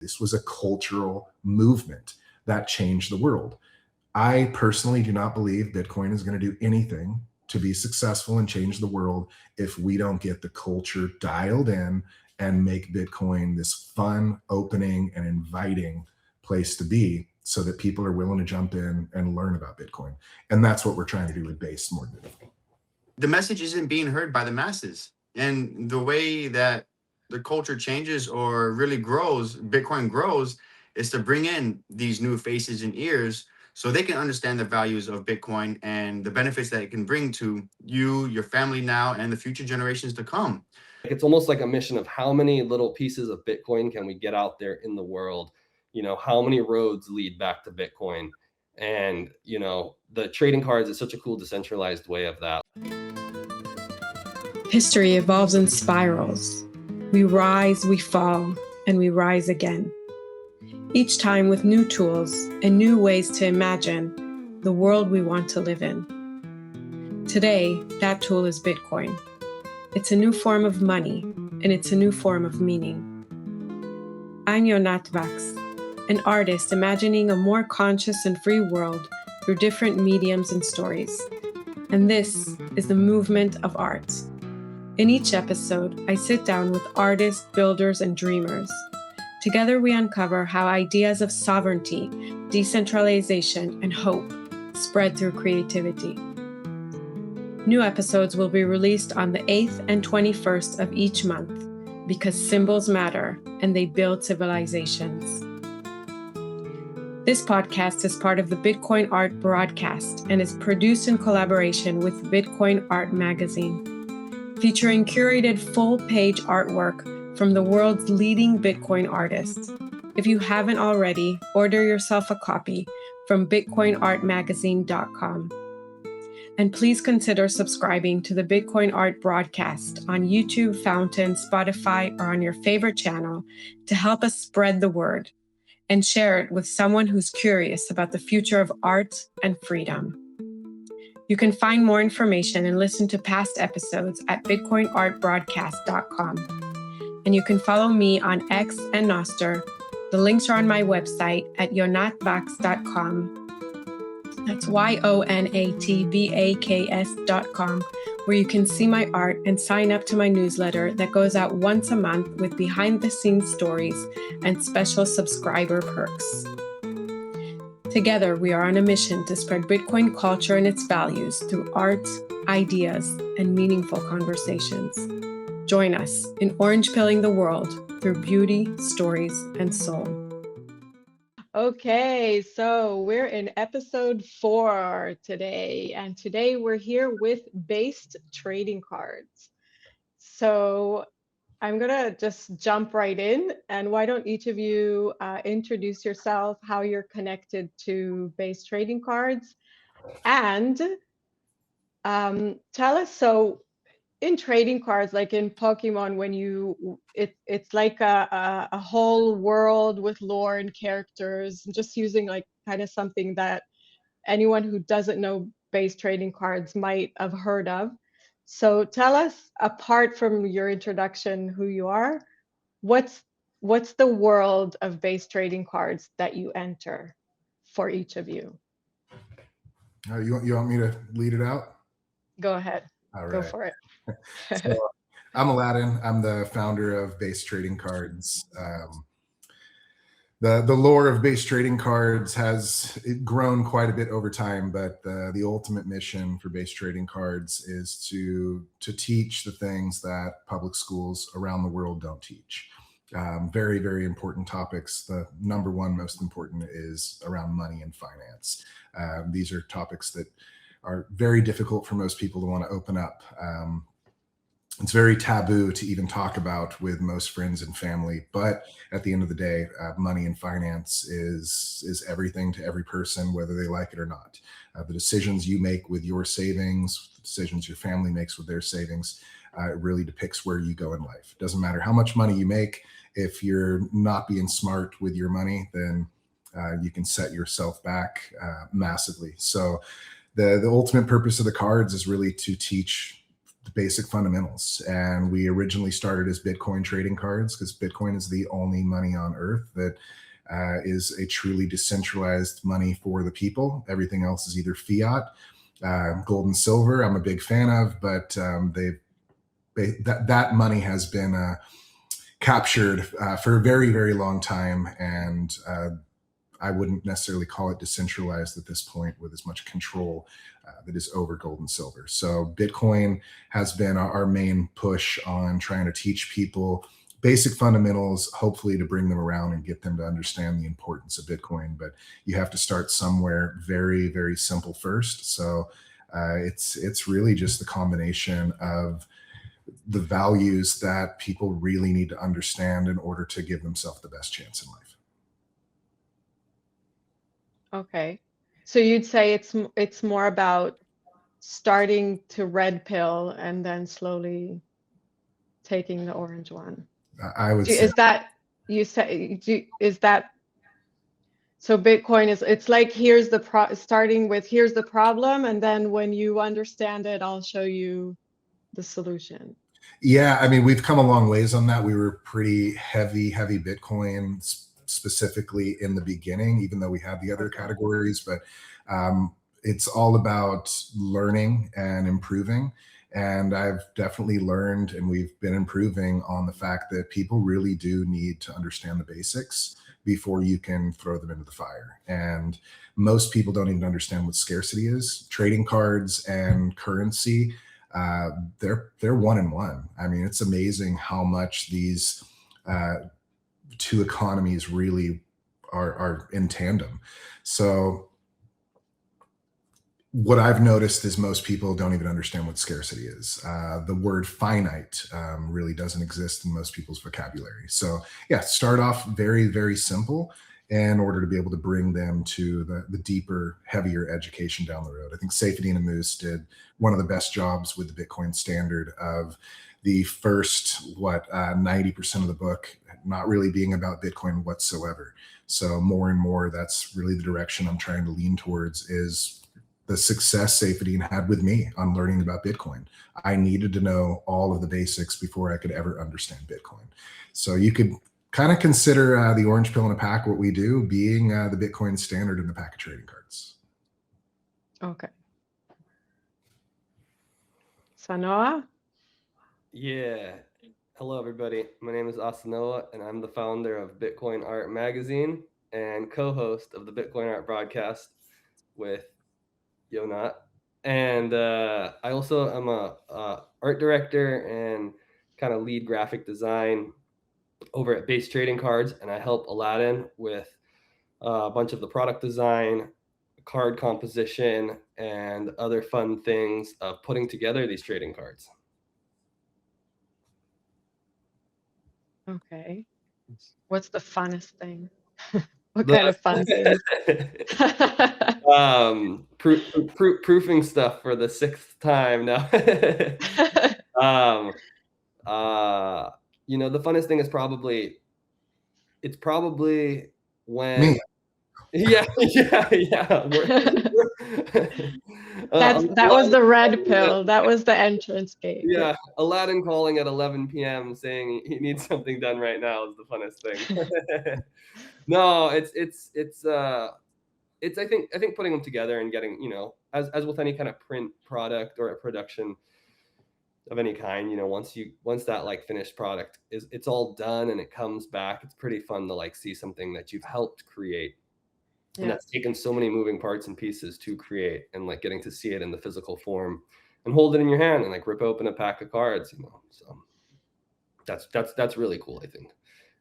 This was a cultural movement that changed the world. I personally do not believe Bitcoin is going to do anything to be successful and change the world if we don't get the culture dialed in and make Bitcoin this fun, opening, and inviting place to be so that people are willing to jump in and learn about Bitcoin. And that's what we're trying to do with Base more than anything. The message isn't being heard by the masses. And the way that the culture changes or really grows, Bitcoin grows, is to bring in these new faces and ears so they can understand the values of Bitcoin and the benefits that it can bring to you, your family now, and the future generations to come. It's almost like a mission of how many little pieces of Bitcoin can we get out there in the world? You know, how many roads lead back to Bitcoin? And, you know, the trading cards is such a cool decentralized way of that. History evolves in spirals. We rise, we fall, and we rise again. Each time with new tools and new ways to imagine the world we want to live in. Today, that tool is Bitcoin. It's a new form of money, and it's a new form of meaning. I'm Yonat Vaks, an artist imagining a more conscious and free world through different mediums and stories. And this is the movement of art. In each episode, I sit down with artists, builders, and dreamers. Together we uncover how ideas of sovereignty, decentralization, and hope spread through creativity. New episodes will be released on the 8th and 21st of each month because symbols matter and they build civilizations. This podcast is part of the Bitcoin Art broadcast and is produced in collaboration with Bitcoin Art magazine, featuring curated full-page artwork from the world's leading Bitcoin artists. If you haven't already, order yourself a copy from bitcoinartmagazine.com. And please consider subscribing to the Bitcoin Art broadcast on YouTube, Fountain, Spotify, or on your favorite channel to help us spread the word and share it with someone who's curious about the future of art and freedom. You can find more information and listen to past episodes at bitcoinartbroadcast.com. And you can follow me on X and Nostr. The links are on my website at yonatvaks.com. That's YONATVAKS.com, where you can see my art and sign up to my newsletter that goes out once a month with behind-the-scenes stories and special subscriber perks. Together, we are on a mission to spread Bitcoin culture and its values through art, ideas, and meaningful conversations. Join us in orange pilling the world through beauty, stories, and soul. Okay, so we're in episode 4 today, and today we're here with based trading cards. So I'm gonna just jump right in, and why don't each of you introduce yourself, how you're connected to based trading cards, and tell us, so in trading cards, like in Pokemon, when it's like a whole world with lore and characters, and just using like kind of something that anyone who doesn't know base trading cards might have heard of. So tell us, apart from your introduction, who you are, what's the world of base trading cards that you enter for each of you? You want me to lead it out? Go ahead. All right. Go for it. So, I'm Alladin. I'm the founder of Base Trading Cards. The lore of base trading cards has grown quite a bit over time, but the ultimate mission for base trading cards is to teach the things that public schools around the world don't teach. Very, very important topics. The number one most important is around money and finance. These are topics that are very difficult for most people to want to open up. It's very taboo to even talk about with most friends and family, but at the end of the day, money and finance is everything to every person, whether they like it or not. The decisions you make with your savings, the decisions your family makes with their savings, it really depicts where you go in life. It doesn't matter how much money you make. If you're not being smart with your money, then you can set yourself back massively. So the ultimate purpose of the cards is really to teach the basic fundamentals. And we originally started as Bitcoin trading cards because Bitcoin is the only money on earth that is a truly decentralized money for the people. Everything else is either fiat, gold and silver. I'm a big fan of, but that money has been captured for a very, very long time. And I wouldn't necessarily call it decentralized at this point with as much control that is over gold and silver. So Bitcoin has been our main push on trying to teach people basic fundamentals, hopefully to bring them around and get them to understand the importance of Bitcoin. But you have to start somewhere very, very simple first. So it's really just the combination of the values that people really need to understand in order to give themselves the best chance in life. Okay. So you'd say it's more about starting to red pill and then slowly taking the orange one. I would say, Is that you say is that so Bitcoin it's like here's the starting with here's the problem, and then when you understand it, I'll show you the solution. yeah, I mean, we've come a long ways on that. We were pretty heavy Bitcoin specifically in the beginning, even though we had the other categories, but it's all about learning and improving. And I've definitely learned, and we've been improving on the fact that people really do need to understand the basics before you can throw them into the fire. And most people don't even understand what scarcity is. Trading cards and currency, they're one in one. I mean, it's amazing how much these two economies really are in tandem. So what I've noticed is most people don't even understand what scarcity is. The word finite really doesn't exist in most people's vocabulary. So yeah, start off very, very simple in order to be able to bring them to the deeper, heavier education down the road. I think Safety and Moose did one of the best jobs with the Bitcoin standard of the first, 90% of the book not really being about Bitcoin whatsoever. So more and more, that's really the direction I'm trying to lean towards, is the success Safety had with me on learning about Bitcoin. I needed to know all of the basics before I could ever understand Bitcoin. So you could kind of consider the orange pill in a pack, what we do, being the Bitcoin standard in the pack of trading cards. Okay. Asanoha? Yeah. Hello, everybody. My name is Asanoha, and I'm the founder of Bitcoin Art Magazine and co-host of the Bitcoin Art broadcast with Yonat. And I also am a art director and kind of lead graphic design over at Base Trading Cards, and I help Alladin with a bunch of the product design, card composition, and other fun things of putting together these trading cards. Okay. What's the funnest thing? What kind of fun things? Proofing stuff for the 6th time now. The funnest thing is probably when Me. yeah. That was the red pill. That was the entrance gate. Yeah, Alladin calling at 11 p.m. saying he needs something done right now is the funnest thing. No, it's I think putting them together and getting, as with any kind of print product or a production of any kind, once that like finished product it's all done and it comes back, it's pretty fun to like see something that you've helped create. Yeah. And that's taken so many moving parts and pieces to create, and like getting to see it in the physical form and hold it in your hand and like rip open a pack of cards, so that's really cool, I think.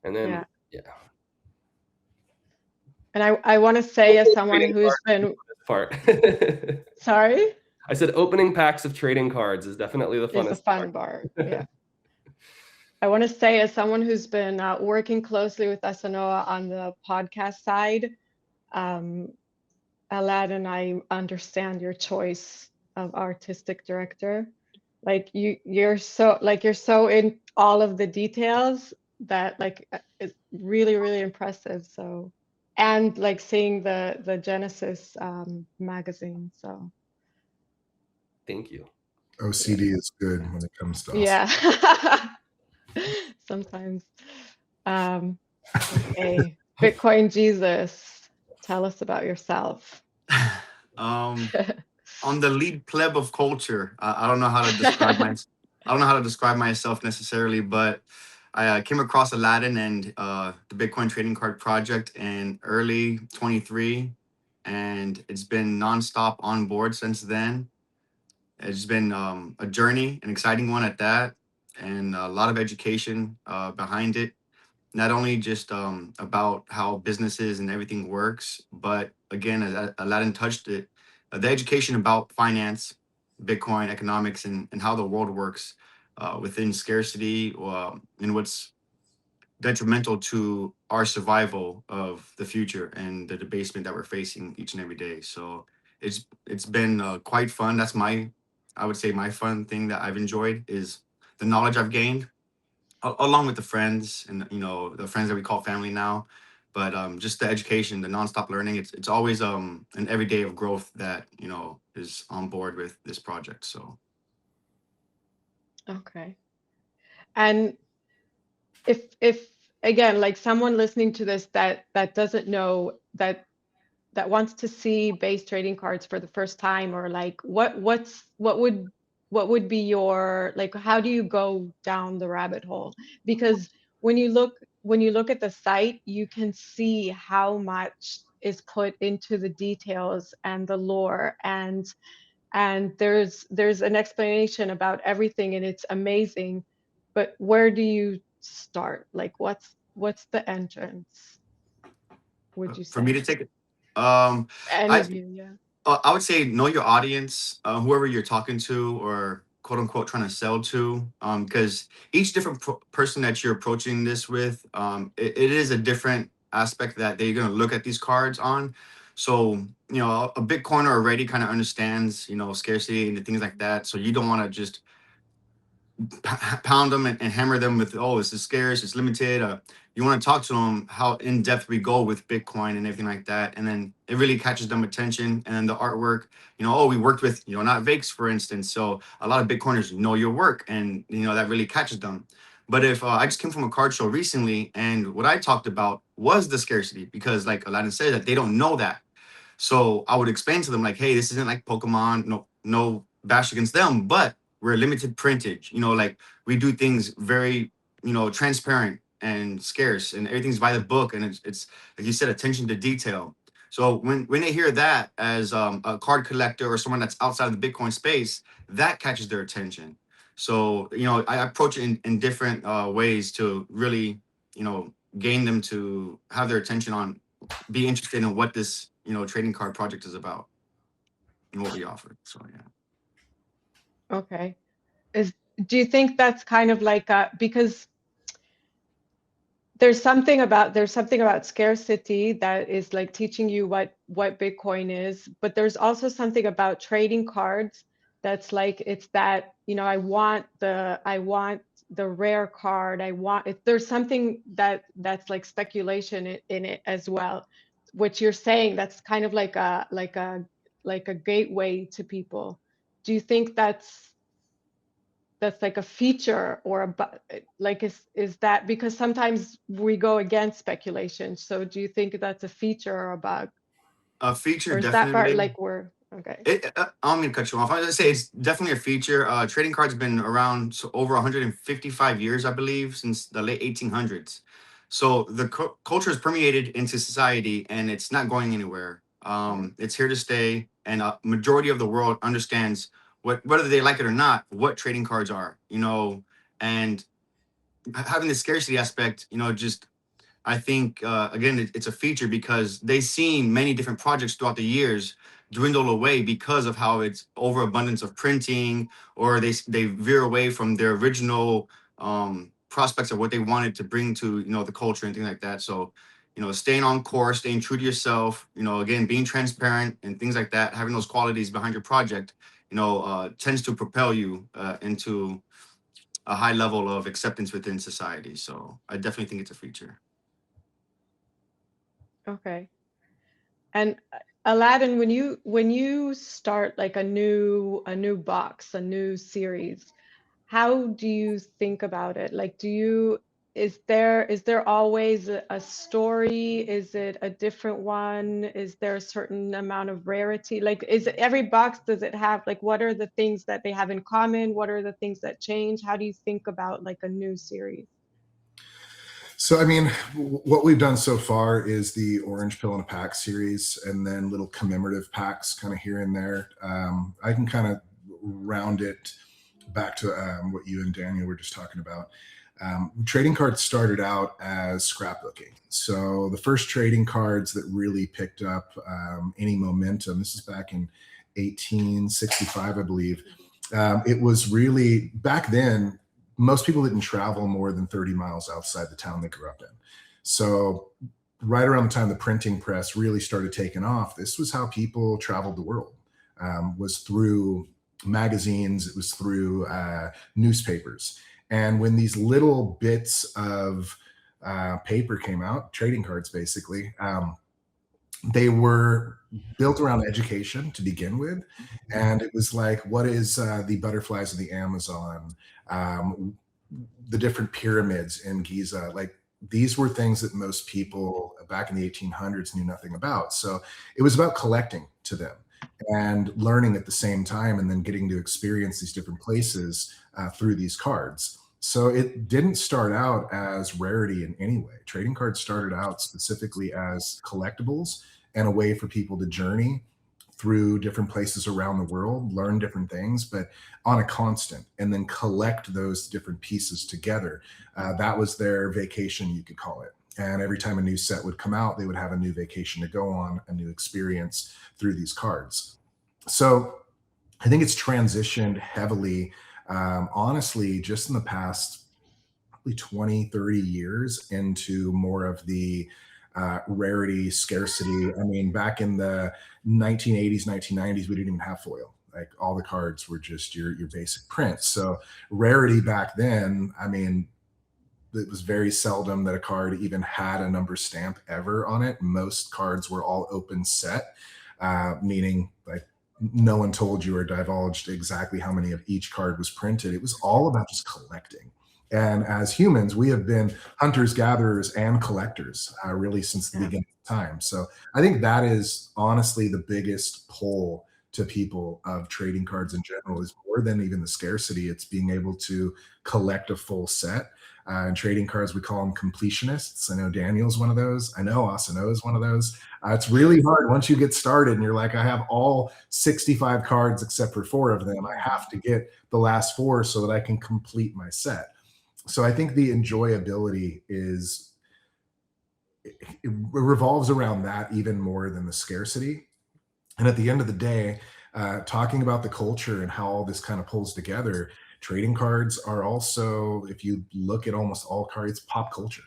And then yeah. And I want to say, as someone who's been part. Sorry? I said opening packs of trading cards is definitely the funnest. It's the fun part. Yeah. I want to say, as someone who's been working closely with Asanoha on the podcast side, Alladin, I understand your choice of artistic director. Like you're so in all of the details that like it's really, really impressive. So, and like seeing the Genesis magazine. So thank you. OCD is good when it comes to Yeah. Sometimes. Okay. Bitcoin Jesus, tell us about yourself. um, on the lead pleb of culture. I don't know how to describe I don't know how to describe myself necessarily, but I came across Aladdin and the Bitcoin trading card project in early 23, and it's been nonstop on board since then. It's been a journey, an exciting one at that, and a lot of education behind it. Not only just about how businesses and everything works, but again, as Aladdin touched it, the education about finance, Bitcoin economics, and how the world works within scarcity, and what's detrimental to our survival of the future and the debasement that we're facing each and every day. So it's been quite fun. That's I would say my fun thing that I've enjoyed is the knowledge I've gained along with the friends and the friends that we call family now. But just the education, the nonstop learning, it's always an everyday of growth that is on board with this project. So Okay. And if again, like someone listening to this that doesn't know, that wants to see base trading cards for the first time, or like what would be your, like, how do you go down the rabbit hole? Because when you look at the site, you can see how much is put into the details and the lore, and there's an explanation about everything, and it's amazing. But where do you start? Like, what's the entrance, would you for me to say? take it, um, Any I of you, yeah. I would say know your audience, whoever you're talking to or quote unquote trying to sell to, because each different person that you're approaching this with, it is a different aspect that they're going to look at these cards on. So, a Bitcoiner already kind of understands, scarcity and things like that. So you don't want to just pound them and hammer them with, oh, this is scarce, it's limited. You want to talk to them how in depth we go with Bitcoin and everything like that, and then it really catches them attention. And then the artwork, oh, we worked with Yonat Vaks, for instance. So a lot of Bitcoiners know your work, and that really catches them. But if I just came from a card show recently, and what I talked about was the scarcity, because like Aladdin said, that they don't know that. So I would explain to them like, hey, this isn't like Pokemon, no bash against them, but we're limited printage. Like we do things very, transparent and scarce, and everything's by the book, and it's like you said, attention to detail. So when they hear that as a card collector or someone that's outside of the Bitcoin space, that catches their attention. So I approach it in different ways to really gain them to have their attention on, be interested in what this trading card project is about and what we offer. So yeah. Okay. Is Do you think that's kind of like because there's something about scarcity that is like teaching you what Bitcoin is, but there's also something about trading cards that's like, it's that, I want the rare card. There's something that's like speculation in it as well, which you're saying that's kind of like a gateway to people. Do you think that's like a feature, or like, is that because sometimes we go against speculation? So do you think that's a feature or a bug, A feature, or is that part definitely. like we're okay? I don't mean to cut you off. I was gonna say it's definitely a feature. Trading cards have been around over 155 years, I believe, since the late 1800s. So the culture is permeated into society, and it's not going anywhere. It's here to stay, and a majority of the world understands whether they like it or not, what trading cards are. And having the scarcity aspect, just I think again it's a feature because they've seen many different projects throughout the years dwindle away because of how it's overabundance of printing, or they veer away from their original prospects of what they wanted to bring to the culture and things like that. So staying on course, staying true to yourself, again being transparent and things like that, having those qualities behind your project, tends to propel you into a high level of acceptance within society. So I definitely think it's a feature. Okay. And Aladdin, when you start like a new box, a new series, how do you think about it? Like, is there always a story? Is it a different one? Is there a certain amount of rarity? Like, is it every box, does it have, like, what are the things that they have in common? What are the things that change? How do you think about like a new series? So, I mean, what we've done so far is the Orange Pill in a Pack series, and then little commemorative packs kind of here and there. I can kind of round it back to what you and Daniel were just talking about. Trading cards started out as scrapbooking. So the first trading cards that really picked up any momentum, this is back in 1865, I believe. It was really, back then, most people didn't travel more than 30 miles outside the town they grew up in. So right around the time the printing press really started taking off, this was how people traveled the world, was through magazines, it was through newspapers. And when these little bits of paper came out, trading cards basically, they were built around education to begin with. And it was like, what is the butterflies of the Amazon, the different pyramids in Giza? Like, these were things that most people back in the 1800s knew nothing about. So it was about collecting to them and learning at the same time, and then getting to experience these different places through these cards. So it didn't start out as rarity in any way. Trading cards started out specifically as collectibles and a way for people to journey through different places around the world, learn different things, but on a constant, and then collect those different pieces together. That was their vacation, you could call it. And every time a new set would come out, they would have a new vacation to go on, a new experience through these cards. So I think it's transitioned heavily, honestly, just in the past probably 20, 30 years into more of the rarity, scarcity. I mean, back in the 1980s, 1990s, we didn't even have foil. Like, all the cards were just your basic print. So rarity back then, I mean, it was very seldom that a card even had a number stamp ever on it. Most cards were all open set, meaning like no one told you or divulged exactly how many of each card was printed. It was all about just collecting. And as humans, we have been hunters, gatherers, and collectors really since the beginning of time. So I think that is honestly the biggest pull to people of trading cards in general, is more than even the scarcity. It's being able to collect a full set. And trading cards, we call them completionists. I know Daniel's one of those. I know Asanoha is one of those. It's really hard once you get started and you're like, I have all 65 cards except for 4 of them. I have to get the last 4 so that I can complete my set. So I think the enjoyability is, it revolves around that even more than the scarcity. And at the end of the day, talking about the culture and how all this kind of pulls together, trading cards are also, if you look at almost all cards, pop culture.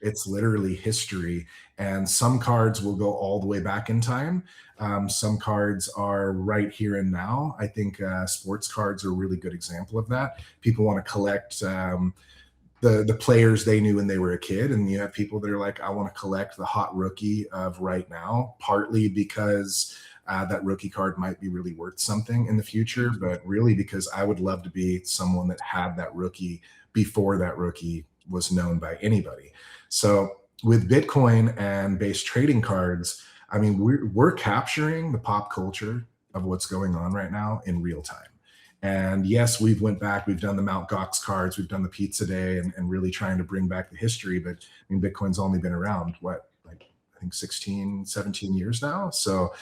It's literally history. And some cards will go all the way back in time. Some cards are right here and now. I think sports cards are a really good example of that. People want to collect the players they knew when they were a kid. And you have people that are like, I want to collect the hot rookie of right now, partly because that rookie card might be really worth something in the future, but really because I would love to be someone that had that rookie before that rookie was known by anybody. So with Bitcoin and base trading cards, I mean, we're capturing the pop culture of what's going on right now in real time. And yes, we've went back, we've done the Mt. Gox cards, we've done the Pizza Day, and really trying to bring back the history. But I mean, Bitcoin's only been around, what, like, I think 16, 17 years now. So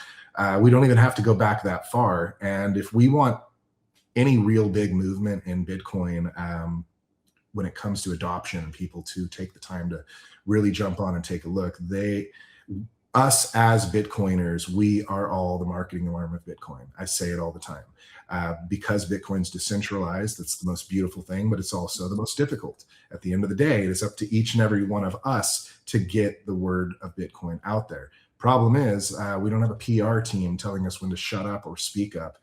we don't even have to go back that far. And if we want any real big movement in Bitcoin, when it comes to adoption and people to take the time to really jump on and take a look, us as Bitcoiners, we are all the marketing arm of Bitcoin. I say it all the time. Because Bitcoin's decentralized, it's the most beautiful thing, but it's also the most difficult. At the end of the day, it is up to each and every one of us to get the word of Bitcoin out there. Problem is, we don't have a PR team telling us when to shut up or speak up.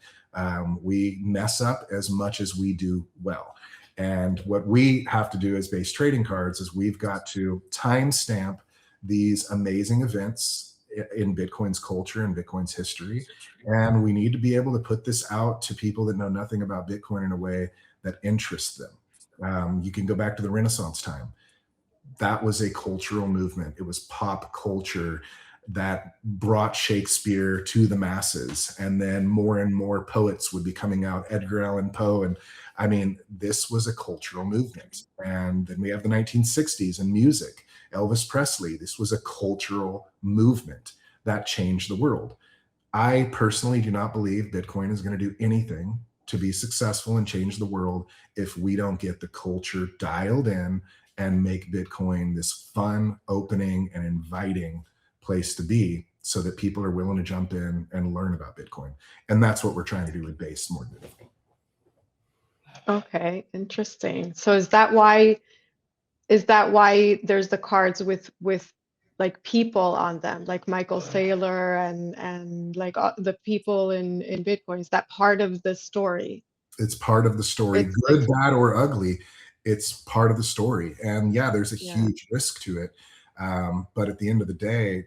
We mess up as much as we do well. And what we have to do as base trading cards is we've got to timestamp these amazing events in Bitcoin's culture and Bitcoin's history. And we need to be able to put this out to people that know nothing about Bitcoin in a way that interests them. You can go back to the Renaissance time. That was a cultural movement. It was pop culture that brought Shakespeare to the masses. And then more and more poets would be coming out, Edgar Allan Poe. And I mean, this was a cultural movement. And then we have the 1960s and music, Elvis Presley. This was a cultural movement that changed the world. I personally do not believe Bitcoin is going to do anything to be successful and change the world if we don't get the culture dialed in and make Bitcoin this fun, opening, and inviting place to be, so that people are willing to jump in and learn about Bitcoin. And that's what we're trying to do with Base more than anything. Okay, interesting. So is that why there's the cards with like people on them, like Michael Saylor and like the people in Bitcoin? Is that part of the story? It's part of the story, It's good, like, bad, or ugly. It's part of the story. And yeah, there's a Yeah. huge risk to it. But at the end of the day,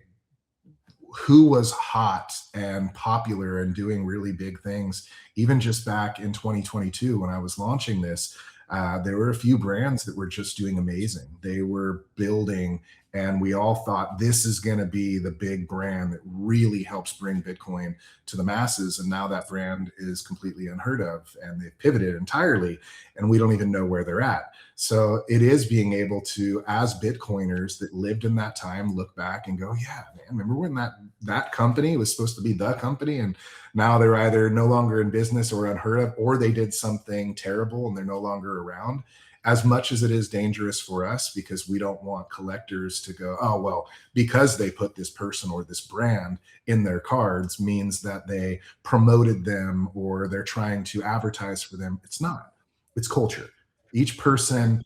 who was hot and popular and doing really big things, even just back in 2022 when I was launching this, there were a few brands that were just doing amazing. They were building, and we all thought this is going to be the big brand that really helps bring Bitcoin to the masses. And now that brand is completely unheard of, and they've pivoted entirely, and we don't even know where they're at. So it is being able to, as Bitcoiners that lived in that time, look back and go, yeah, man, remember when that company was supposed to be the company, and now they're either no longer in business or unheard of, or they did something terrible and they're no longer around. As much as it is dangerous for us, because we don't want collectors to go, oh, well, because they put this person or this brand in their cards means that they promoted them or they're trying to advertise for them. It's not. It's culture. Each person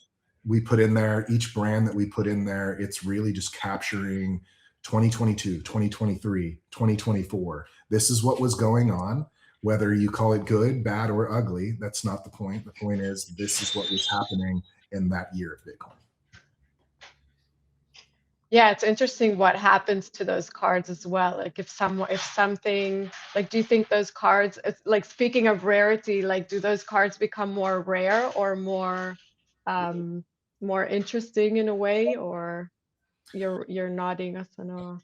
we put in there, each brand that we put in there, it's really just capturing 2022, 2023, 2024. This is what was going on. Whether you call it good, bad, or ugly, that's not the point. The point is, this is what was happening in that year of Bitcoin. yeah, it's interesting what happens to those cards as well. Like if something, like, do you think those cards, it's like, speaking of rarity, like, do those cards become more rare or more interesting in a way? Or you're nodding, Asanoha?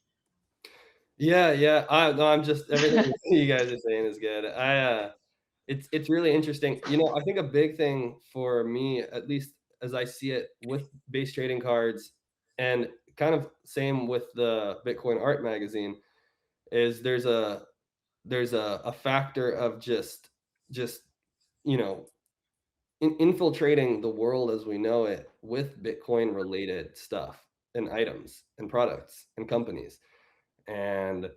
Yeah. I'm just, everything you guys are saying is good. It's really interesting. I think a big thing for me, at least as I see it with base trading cards, and kind of same with the Bitcoin art magazine, is there's a factor of just infiltrating the world as we know it with Bitcoin related stuff and items and products and companies. And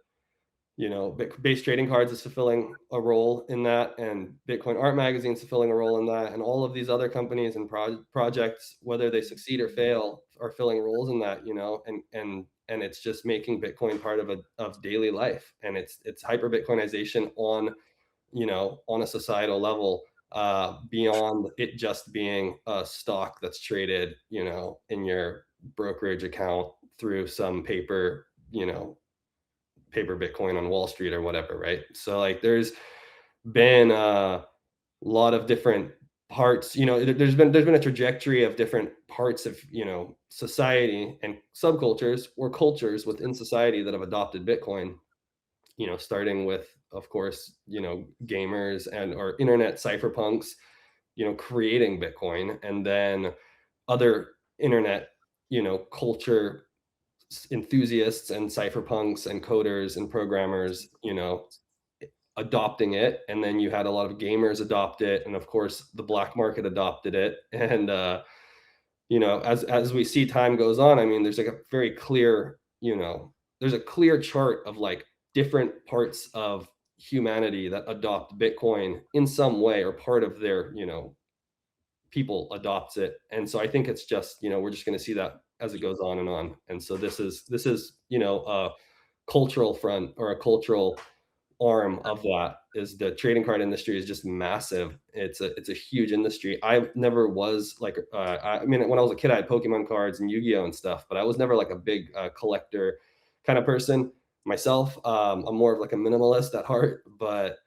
base trading cards is fulfilling a role in that, and Bitcoin art magazine is fulfilling a role in that, and all of these other companies and projects, whether they succeed or fail, are filling roles in that. And it's just making Bitcoin part of daily life, and it's hyper Bitcoinization on a societal level, beyond it just being a stock that's traded in your brokerage account through some paper Bitcoin on Wall Street or whatever, right? So like there's been a lot of different parts, there's been a trajectory of different parts of society and subcultures or cultures within society that have adopted Bitcoin, starting with, of course, gamers and or internet cypherpunks, creating Bitcoin, and then other internet culture enthusiasts and cypherpunks and coders and programmers, adopting it. And then you had a lot of gamers adopt it, and of course the black market adopted it. And as we see time goes on, I mean, there's like a very clear, there's a clear chart of like different parts of humanity that adopt Bitcoin in some way, or part of their people adopts it. And so I think it's just, we're just going to see that as it goes on and on. And so this is a cultural front, or a cultural arm of that. Is the trading card industry is just massive. It's a huge industry. I never was like, I mean, when I was a kid, I had Pokemon cards and Yu-Gi-Oh and stuff, but I was never like a big collector kind of person. myself, I'm more of like a minimalist at heart, but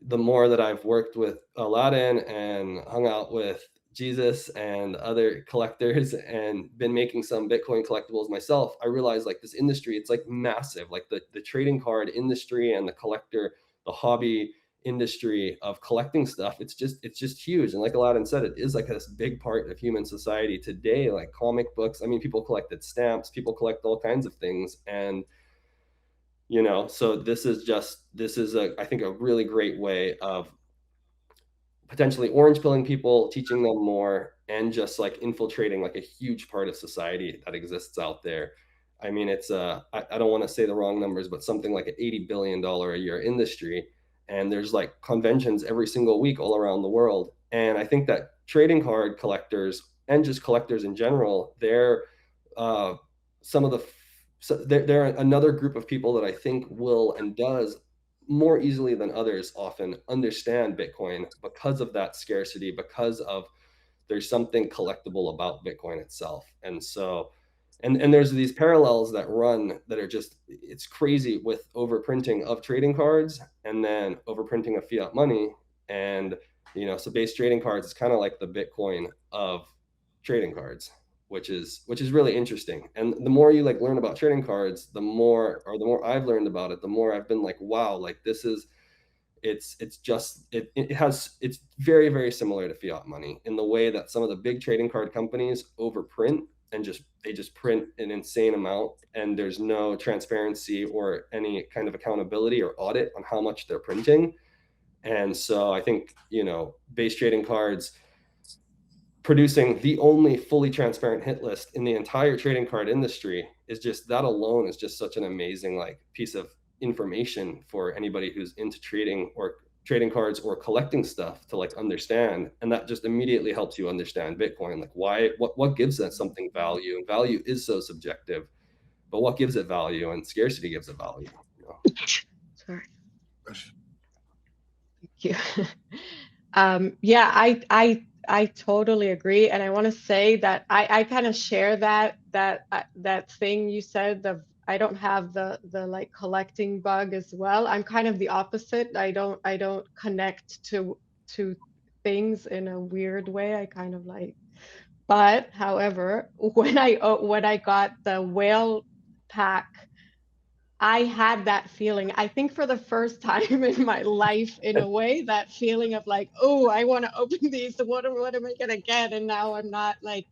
the more that I've worked with Alladin and hung out with Jesus and other collectors and been making some Bitcoin collectibles myself, I realized like this industry, it's like massive, like the trading card industry and the collector, the hobby industry of collecting stuff. It's just huge. And like Alladin said, it is like this big part of human society today, like comic books. I mean, people collected stamps, people collect all kinds of things. And so this is I think a really great way of potentially orange pilling people, teaching them more, and just like infiltrating like a huge part of society that exists out there. I mean, it's I don't want to say the wrong numbers, but something like an $80 billion a year industry. And there's like conventions every single week all around the world. And I think that trading card collectors and just collectors in general, they're some of the so they're another group of people that I think will and does more easily than others often understand Bitcoin because of that scarcity, because of there's something collectible about Bitcoin itself. And so, and there's these parallels that run that are just, it's crazy with overprinting of trading cards and then overprinting of fiat money. And, so base trading cards is kind of like the Bitcoin of trading cards, which is really interesting. And the more you like learn about trading cards, the more I've learned about it, the more I've been like, wow, like this is, it's very, very similar to fiat money in the way that some of the big trading card companies overprint and they just print an insane amount, and there's no transparency or any kind of accountability or audit on how much they're printing. And so I think, base trading cards producing the only fully transparent hit list in the entire trading card industry is just, that alone is just such an amazing like piece of information for anybody who's into trading or trading cards or collecting stuff to like understand. And that just immediately helps you understand Bitcoin, like what gives that something value. And value is so subjective, but what gives it value? And scarcity gives it value. Sorry. Thank you. Yeah, I totally agree, and I want to say that I kind of share that thing you said of I don't have the like collecting bug as well. I'm kind of the opposite. I don't connect to things in a weird way. I kind of like, but however, when I got the whale pack, I had that feeling, I think for the first time in my life, in a way, that feeling of like, oh, I want to open these. What am I gonna get? And now I'm not like,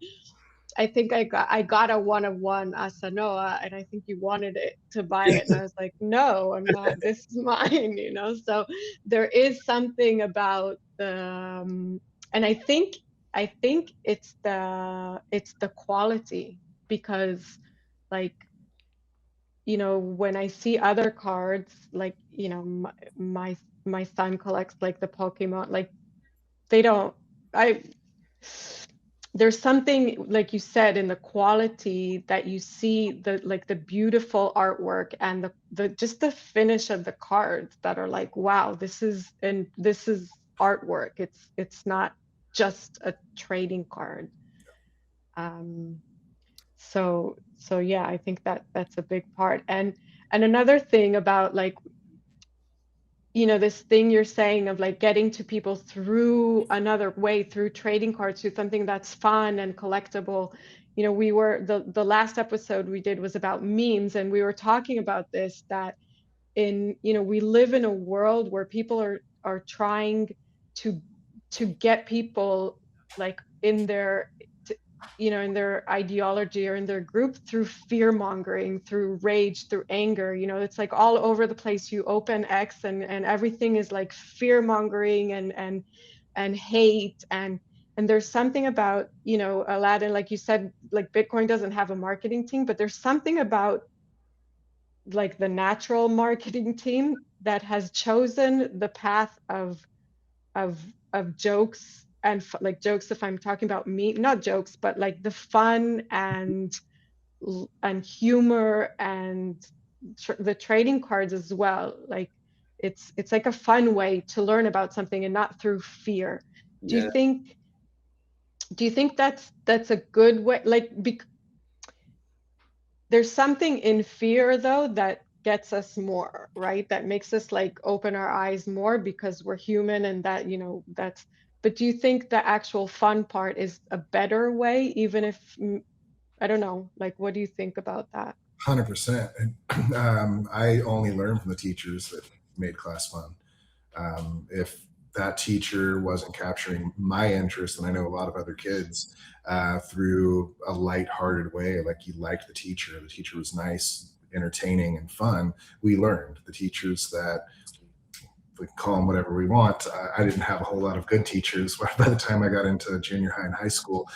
I think I got a 1-of-1 Asanoha, and I think you wanted it to buy it, and I was like, no, I'm not. This is mine, So there is something about the, and I think it's the quality, because like, when I see other cards, like, my son collects like the Pokemon, like there's something, like you said, in the quality that you see, the beautiful artwork and the just the finish of the cards that are like, wow, this is artwork. It's not just a trading card. So yeah, I think that's a big part. And another thing about like, this thing you're saying of like getting to people through another way, through trading cards, through something that's fun and collectible. We were, the last episode we did was about memes, and we were talking about this, that we live in a world where people are trying to get people like in their in their ideology or in their group through fear mongering, through rage, through anger. It's like all over the place. You open X and everything is like fear mongering and hate, and there's something about, Alladin, like you said, like Bitcoin doesn't have a marketing team, but there's something about like the natural marketing team that has chosen the path of jokes and like jokes, if I'm talking about me, not jokes, but like the fun and humor and the trading cards as well. Like it's like a fun way to learn about something and not through fear. Do you think that's a good way? Like, there's something in fear though that gets us more, right? That makes us like open our eyes more because we're human, and that, you know, that's, but do you think the actual fun part is a better way, even if, I don't know, like, what do you think about that? 100%. And I only learned from the teachers that made class fun. If that teacher wasn't capturing my interest, and I know a lot of other kids, through a lighthearted way, like you liked the teacher was nice, entertaining, and fun, we learned. The teachers that, we can call them whatever we want, I didn't have a whole lot of good teachers by the time I got into junior high and high school.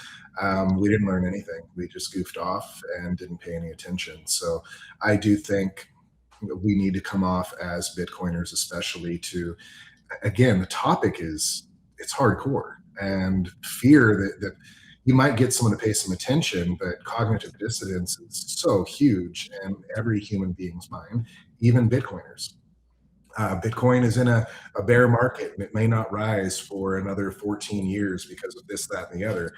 We didn't learn anything. We just goofed off and didn't pay any attention. So I do think we need to come off as Bitcoiners, especially to, again, the topic is, it's hardcore, and fear that you might get someone to pay some attention, but cognitive dissonance is so huge in every human being's mind, even Bitcoiners. Bitcoin is in a bear market, and it may not rise for another 14 years because of this, that, and the other.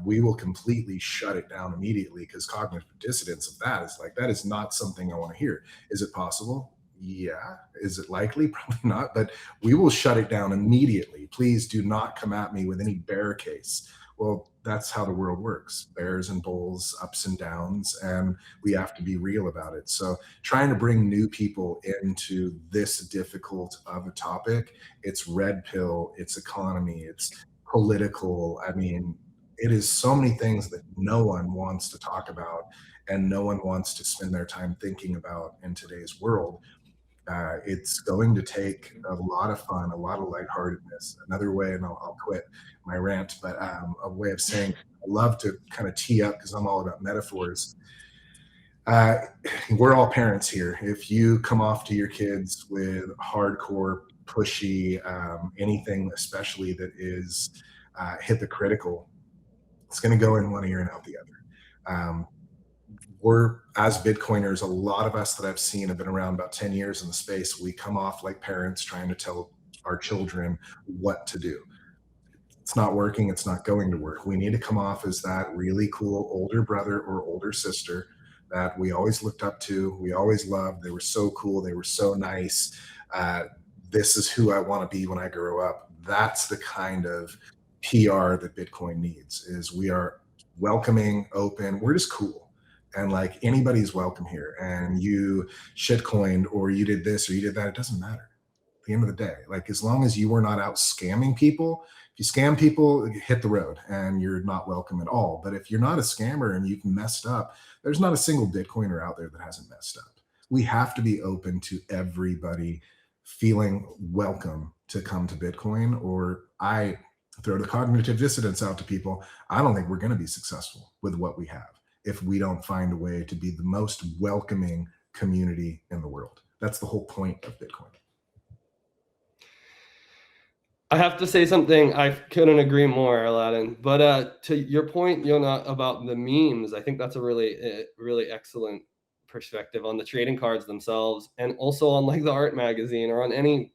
We will completely shut it down immediately, because cognitive dissonance of that is like, that is not something I want to hear. Is it possible? Yeah. Is it likely? Probably not, but we will shut it down immediately. Please do not come at me with any bear case. Well, that's how the world works. Bears and bulls, ups and downs, and we have to be real about it. So trying to bring new people into this difficult of a topic, it's red pill, it's economy, it's political. I mean, it is so many things that no one wants to talk about and no one wants to spend their time thinking about in today's world. It's going to take a lot of fun, a lot of lightheartedness. Another way, and I'll quit my rant, but a way of saying, I love to kind of tee up, because I'm all about metaphors. We're all parents here. If you come off to your kids with hardcore, pushy, anything especially that is hypocritical, it's going to go in one ear and out the other. We're, as Bitcoiners, a lot of us that I've seen have been around about 10 years in the space. We come off like parents trying to tell our children what to do. It's not working. It's not going to work. We need to come off as that really cool older brother or older sister that we always looked up to. We always loved. They were so cool. They were so nice. This is who I want to be when I grow up. That's the kind of PR that Bitcoin needs, is we are welcoming, open. We're just cool. And like, anybody's welcome here. And you shitcoined, or you did this, or you did that, it doesn't matter. At the end of the day, like, as long as you were not out scamming people, if you scam people, hit the road and you're not welcome at all. But if you're not a scammer and you've messed up, there's not a single Bitcoiner out there that hasn't messed up. We have to be open to everybody feeling welcome to come to Bitcoin, or I throw the cognitive dissonance out to people. I don't think we're going to be successful with what we have if we don't find a way to be the most welcoming community in the world. That's the whole point of Bitcoin. I have to say something. I couldn't agree more, Alladin. But to your point, Yonat, about the memes, I think that's a really excellent perspective on the trading cards themselves, and also on like the art magazine, or on any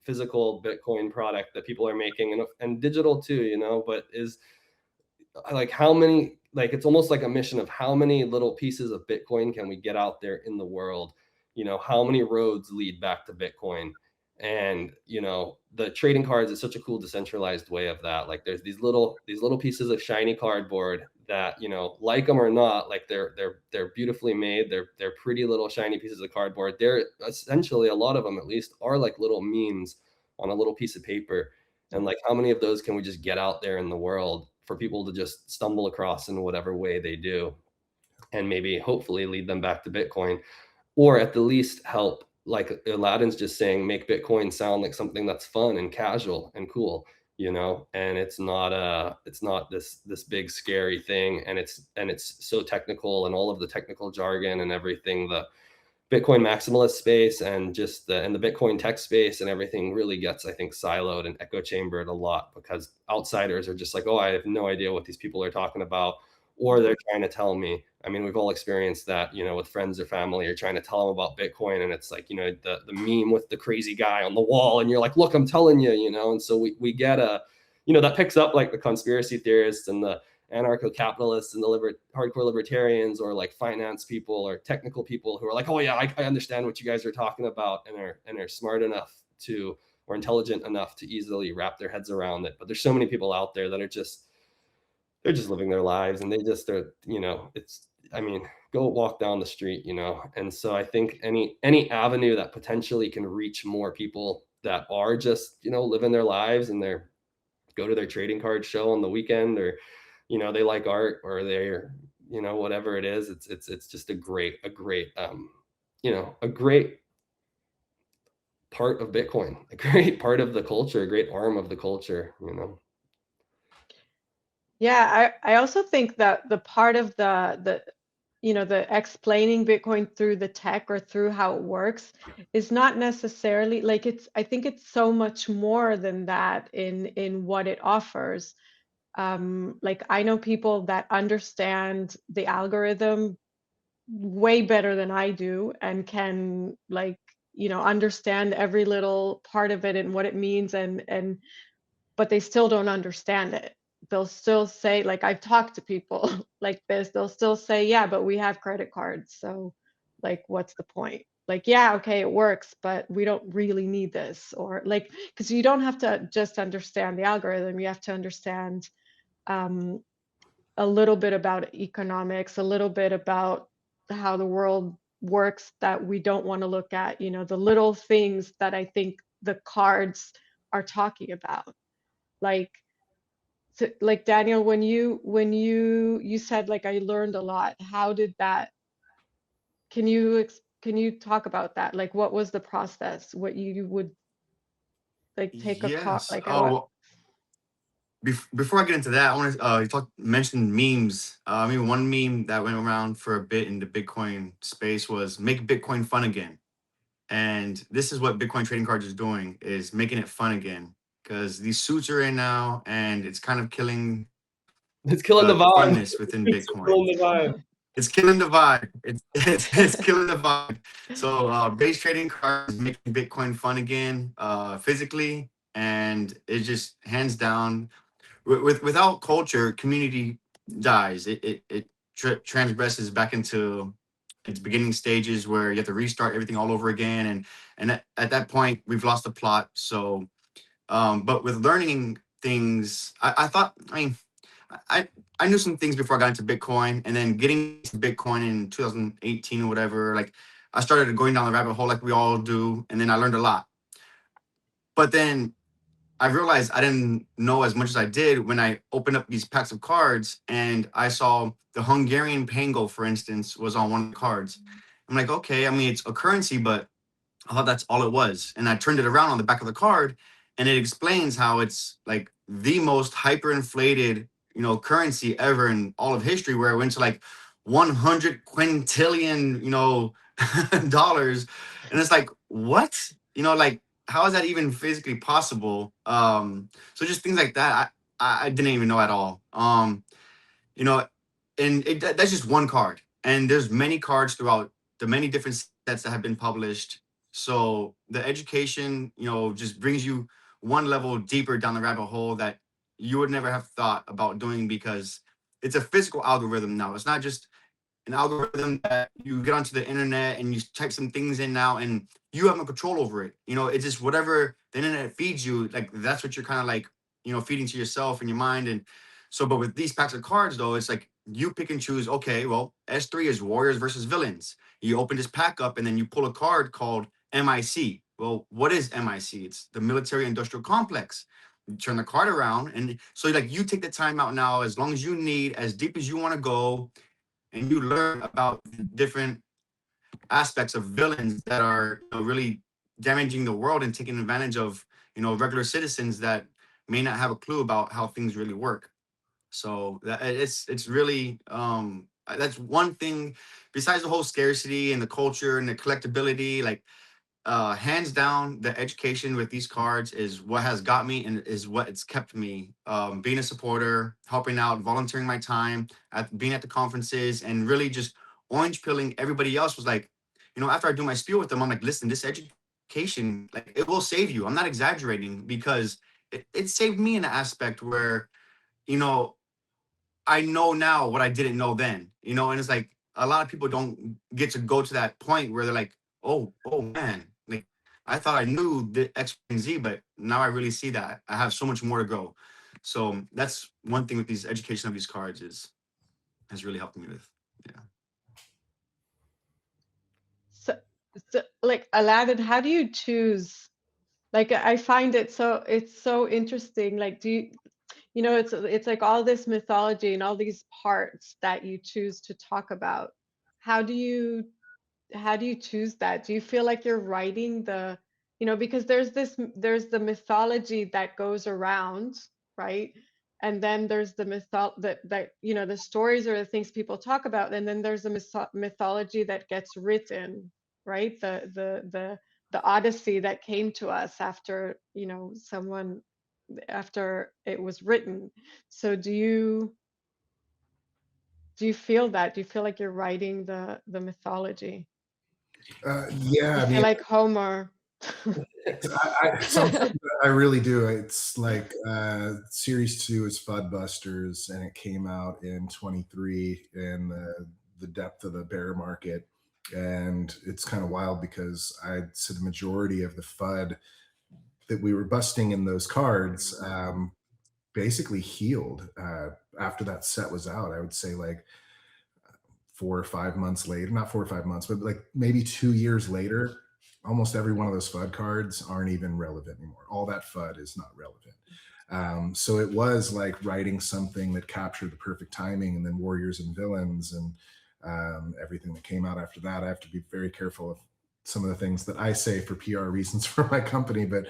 physical Bitcoin product that people are making, and digital too, you know. But is like, how many, like, it's almost like a mission of how many little pieces of Bitcoin can we get out there in the world? You know, how many roads lead back to Bitcoin? And, you know, the trading cards is such a cool decentralized way of that. Like, there's these little pieces of shiny cardboard that, you know, like them or not, like they're beautifully made. They're pretty little shiny pieces of cardboard. They're essentially, a lot of them at least, are like little memes on a little piece of paper. And like, how many of those can we just get out there in the world for people to just stumble across in whatever way they do, and maybe hopefully lead them back to Bitcoin, or at the least help, like Alladin's just saying, make Bitcoin sound like something that's fun and casual and cool, you know. And it's not this big scary thing, and it's so technical, and all of the technical jargon and everything, the Bitcoin maximalist space and just the Bitcoin tech space and everything really gets, I think, siloed and echo chambered a lot, because outsiders are just like, oh, I have no idea what these people are talking about, or they're trying to tell me. I mean, we've all experienced that, you know, with friends or family. You're trying to tell them about Bitcoin, and it's like, you know, the meme with the crazy guy on the wall, and you're like, look, I'm telling you, you know. And so we get you know, that picks up like the conspiracy theorists and anarcho-capitalists and the hardcore libertarians, or like finance people or technical people who are like, oh yeah, I understand what you guys are talking about, and are smart enough to, or intelligent enough to easily wrap their heads around it. But there's so many people out there that are they're just living their lives, and they're, you know, I mean, go walk down the street, you know. And so I think any avenue that potentially can reach more people that are just, you know, living their lives, and they're go to their trading card show on the weekend, or, you know, they like art, or they're, you know, whatever it is, it's just a great you know, a great part of Bitcoin, a great part of the culture, a great arm of the culture, you know. Yeah, I also think that the part of the you know, the explaining Bitcoin through the tech or through how it works is not necessarily like I think it's so much more than that in what it offers. Like I know people that understand the algorithm way better than I do, and can, like, you know, understand every little part of it and what it means, and but they still don't understand it. They'll still say, like, I've talked to people like this, they'll still say, yeah, but we have credit cards, so like what's the point? Like, yeah, okay, it works, but we don't really need this. Or like, because you don't have to just understand the algorithm, you have to understand um, a little bit about economics, a little bit about how the world works that we don't want to look at, you know, the little things that I think the cards are talking about. Like, so, like Daniel, when you said like I learned a lot, how did that, can you talk about that? Like what was the process? What you would like take a card, Yes. like I Oh, what? well, before I get into that, I want to mention memes. I mean, one meme that went around for a bit in the Bitcoin space was "Make Bitcoin fun again," and this is what Bitcoin trading cards is doing, is making it fun again, because these suits are in now, and it's kind of killing It's killing the the vibe. funness within It's Bitcoin. killing the vibe. It's killing the vibe. It's killing the vibe. So base trading cards making Bitcoin fun again, physically, and it just hands down. Without culture, community dies. It transgresses back into its beginning stages, where you have to restart everything all over again, and at that point we've lost the plot. So, but with learning things, I thought, I mean, I I knew some things before I got into Bitcoin, and then getting to Bitcoin in 2018 or whatever. Like I started going down the rabbit hole like we all do, and then I learned a lot. But then I realized I didn't know as much as I did when I opened up these packs of cards and I saw the Hungarian Pango, for instance, was on one of the cards. I'm like, okay, I mean, it's a currency, but I thought that's all it was. And I turned it around on the back of the card, and it explains how it's like the most hyperinflated, you know, currency ever in all of history, where it went to like 100 quintillion, you know, dollars. And it's like, what? You know, like, how is that even physically possible? So just things like that, I didn't even know at all. You know, and that's just one card. And there's many cards throughout the many different sets that have been published. So the education, you know, just brings you one level deeper down the rabbit hole that you would never have thought about doing, because it's a physical algorithm now. It's not just an algorithm that you get onto the internet and you type some things in now and you have no control over it. You know, it's just whatever the internet feeds you, like that's what you're kind of like, you know, feeding to yourself and your mind. And so, but with these packs of cards though, it's like you pick and choose, okay, well, S3 is warriors versus villains. You open this pack up and then you pull a card called MIC. Well, what is MIC? It's the military industrial complex. You turn the card around, and so like you take the time out now, as long as you need, as deep as you want to go, and you learn about different aspects of villains that are, you know, really damaging the world and taking advantage of, you know, regular citizens that may not have a clue about how things really work. So that it's really that's one thing besides the whole scarcity and the culture and the collectability. Like hands down, the education with these cards is what has got me and is what it's kept me being a supporter, helping out, volunteering my time, being at the conferences, and really just orange pilling everybody else. Was like, you know, after I do my spiel with them, I'm like, listen, this education, like, it will save you. I'm not exaggerating, because it saved me in an aspect where, you know, I know now what I didn't know then, you know, and it's like a lot of people don't get to go to that point where they're like, oh man, like I thought I knew the X, Y, and Z, but now I really see that I have so much more to go. So that's one thing with these education of these cards has really helped me with. Yeah. So, like Alladin, how do you choose? Like I find it's so interesting. Like you know, it's like all this mythology and all these parts that you choose to talk about. How do you choose that? Do you feel like you're writing the, you know, because there's the mythology that goes around, right? And then there's the that you know, the stories or the things people talk about, and then there's the mythology that gets written, right? The Odyssey that came to us after, you know, someone, after it was written. So do you feel that? Do you feel like you're writing the mythology? Yeah, You I feel mean, like Homer. sometimes I really do. It's like series 2 is Fudbusters, and it came out in 23 in the depth of the bear market. And it's kind of wild because I'd say the majority of the FUD that we were busting in those cards basically healed after that set was out. I would say like 4 or 5 months later, not 4 or 5 months, but like maybe 2 years later, almost every one of those FUD cards aren't even relevant anymore. All that FUD is not relevant. So it was like writing something that captured the perfect timing, and then Warriors and Villains and everything that came out after that. I have to be very careful of some of the things that I say for PR reasons for my company, but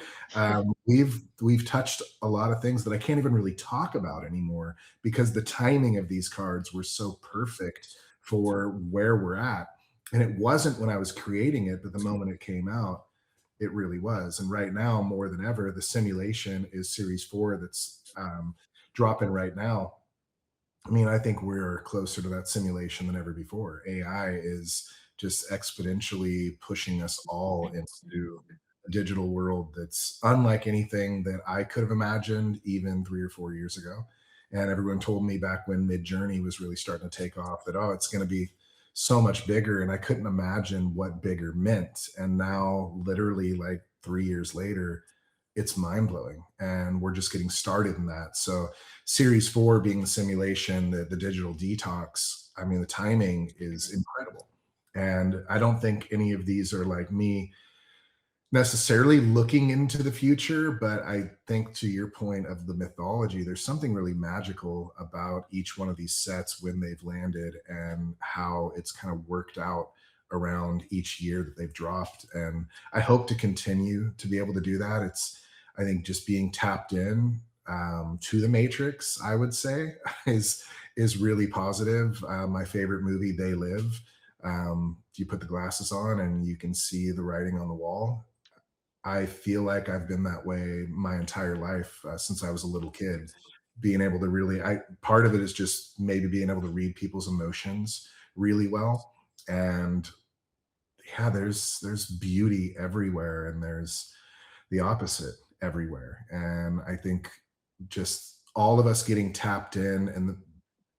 we've touched a lot of things that I can't even really talk about anymore because the timing of these cards were so perfect for where we're at. And it wasn't when I was creating it, but the moment it came out, it really was. And right now, more than ever, the simulation is series 4 that's dropping right now. I mean, I think we're closer to that simulation than ever before. AI is just exponentially pushing us all into a digital world that's unlike anything that I could have imagined even 3 or 4 years ago. And everyone told me back when Mid-Journey was really starting to take off that, oh, it's going to be so much bigger. And I couldn't imagine what bigger meant. And now, literally, like 3 years later, it's mind blowing. And we're just getting started in that. So, series 4 being the simulation, the digital detox, I mean, the timing is incredible. And I don't think any of these are like me necessarily looking into the future, but I think to your point of the mythology, there's something really magical about each one of these sets when they've landed and how it's kind of worked out around each year that they've dropped. And I hope to continue to be able to do that. It's, I think, just being tapped in to the Matrix, I would say, is really positive. My favorite movie, They Live. You put the glasses on and you can see the writing on the wall. I feel like I've been that way my entire life since I was a little kid. Being able to really, part of it is just maybe being able to read people's emotions really well. And yeah, there's beauty everywhere, and there's the opposite everywhere. And I think just all of us getting tapped in and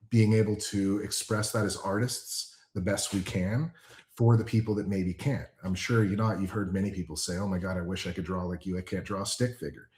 being able to express that as artists the best we can for the people that maybe can't. I'm sure you've heard many people say, oh my God, I wish I could draw like you. I can't draw a stick figure.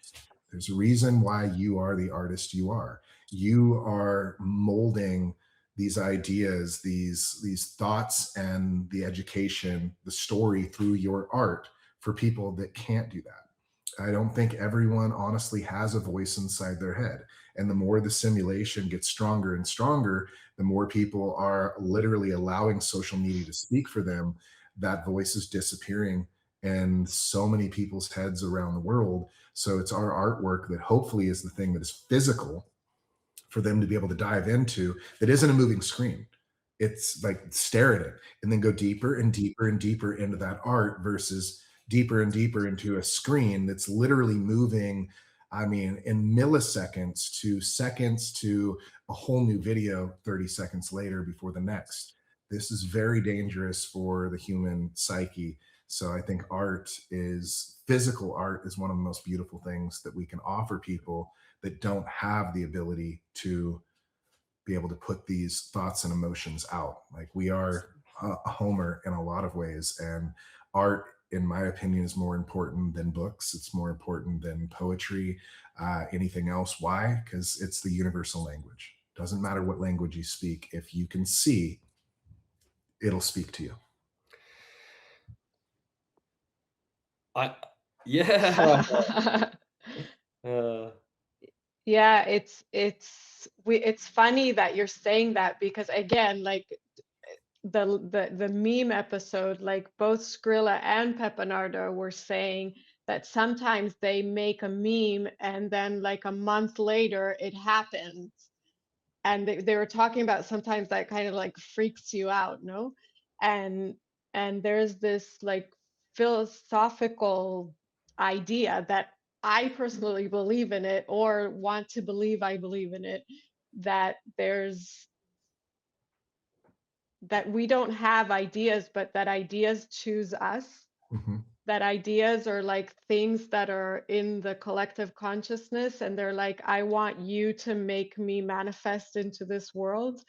There's a reason why you are the artist you are. You are molding these ideas, these thoughts, and the education, the story through your art for people that can't do that. I don't think everyone honestly has a voice inside their head. And the more the simulation gets stronger and stronger, the more people are literally allowing social media to speak for them. That voice is disappearing in so many people's heads around the world. So it's our artwork that hopefully is the thing that is physical for them to be able to dive into, that isn't a moving screen. It's like stare at it and then go deeper and deeper and deeper into that art versus deeper and deeper into a screen that's literally moving, I mean, in milliseconds to seconds to a whole new video 30 seconds later before the next. This is very dangerous for the human psyche. So I think physical art is one of the most beautiful things that we can offer people that don't have the ability to be able to put these thoughts and emotions out. Like, we are a Homer in a lot of ways, and art, in my opinion, is more important than books. It's more important than poetry, anything else. Why? Because it's the universal language. Doesn't matter what language you speak. If you can see, it'll speak to you. Yeah. Yeah, it's funny that you're saying that, because again, like the meme episode, like both Skrilla and Pepinardo were saying that sometimes they make a meme and then like a month later it happens. And they were talking about sometimes that kind of like freaks you out, no? And there's this like philosophical idea that I personally believe in it, or want to believe I believe in it, that that we don't have ideas, but that ideas choose us. Mm-hmm. That ideas are like things that are in the collective consciousness, and they're like, I want you to make me manifest into this world.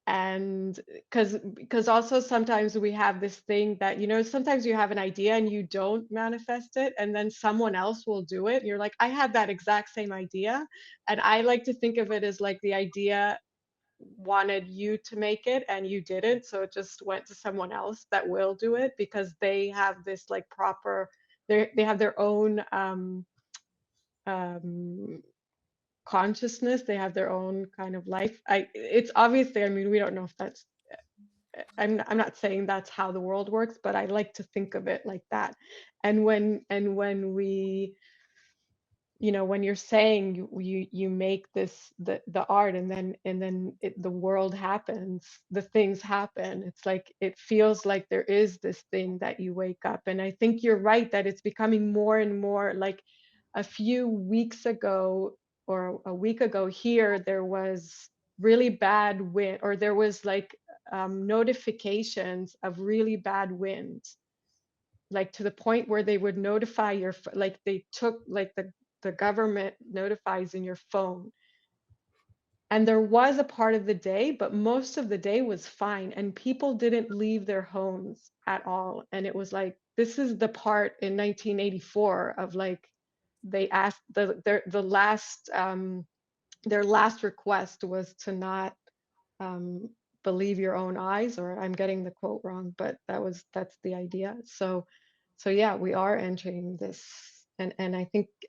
And because also sometimes we have this thing that, you know, sometimes you have an idea and you don't manifest it, and then someone else will do it. You're like, I had that exact same idea. And I like to think of it as like the idea wanted you to make it and you didn't, so it just went to someone else that will do it, because they have this like proper, they have their own um consciousness, they have their own kind of life. It's obviously, I mean, we don't know if that's, I'm not saying that's how the world works, but I like to think of it like that. And when we, you know, when you're saying you make this the art, and then the world happens, the things happen, it's like it feels like there is this thing that you wake up. And I think you're right that it's becoming more and more like, a few weeks ago or a week ago here, there was really bad wind, or there was like notifications of really bad wind, like to the point where they would notify your like they took like the government notifies in your phone. And there was a part of the day, but most of the day was fine, and people didn't leave their homes at all. And it was like, this is the part in 1984 of like, they asked the last their last request was to not believe your own eyes, or I'm getting the quote wrong, but that's the idea. So yeah, we are entering this, and I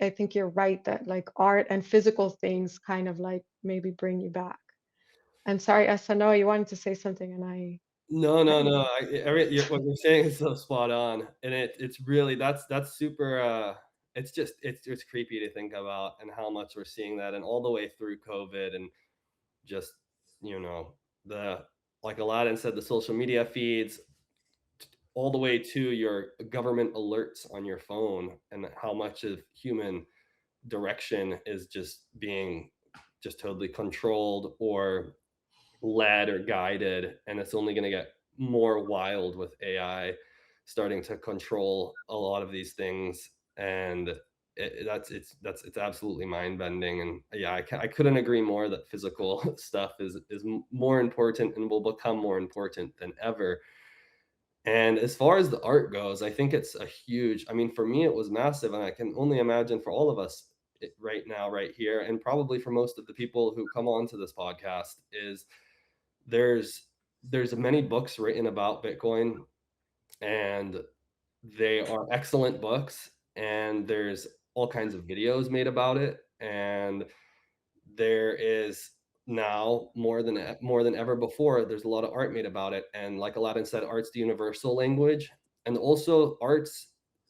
think you're right that like art and physical things kind of like maybe bring you back. And sorry, Asanoha, you wanted to say something, and I No. What you're saying is so spot on, and it's really that's super. It's just it's creepy to think about, and how much we're seeing that, and all the way through COVID, and just, you know, the, like Alladin said, the social media feeds, all the way to your government alerts on your phone, and how much of human direction is just being just totally controlled or led or guided. And it's only going to get more wild with AI starting to control a lot of these things. And it's absolutely mind bending. And yeah, I couldn't agree more that physical stuff is more important and will become more important than ever. And as far as the art goes, I think it's a huge, I mean, for me, it was massive. And I can only imagine for all of us right now, right here, and probably for most of the people who come on to this podcast, is there's many books written about Bitcoin, and they are excellent books. And there's all kinds of videos made about it. And there is now more than ever before, there's a lot of art made about it. And like Alladin said, art's the universal language. And also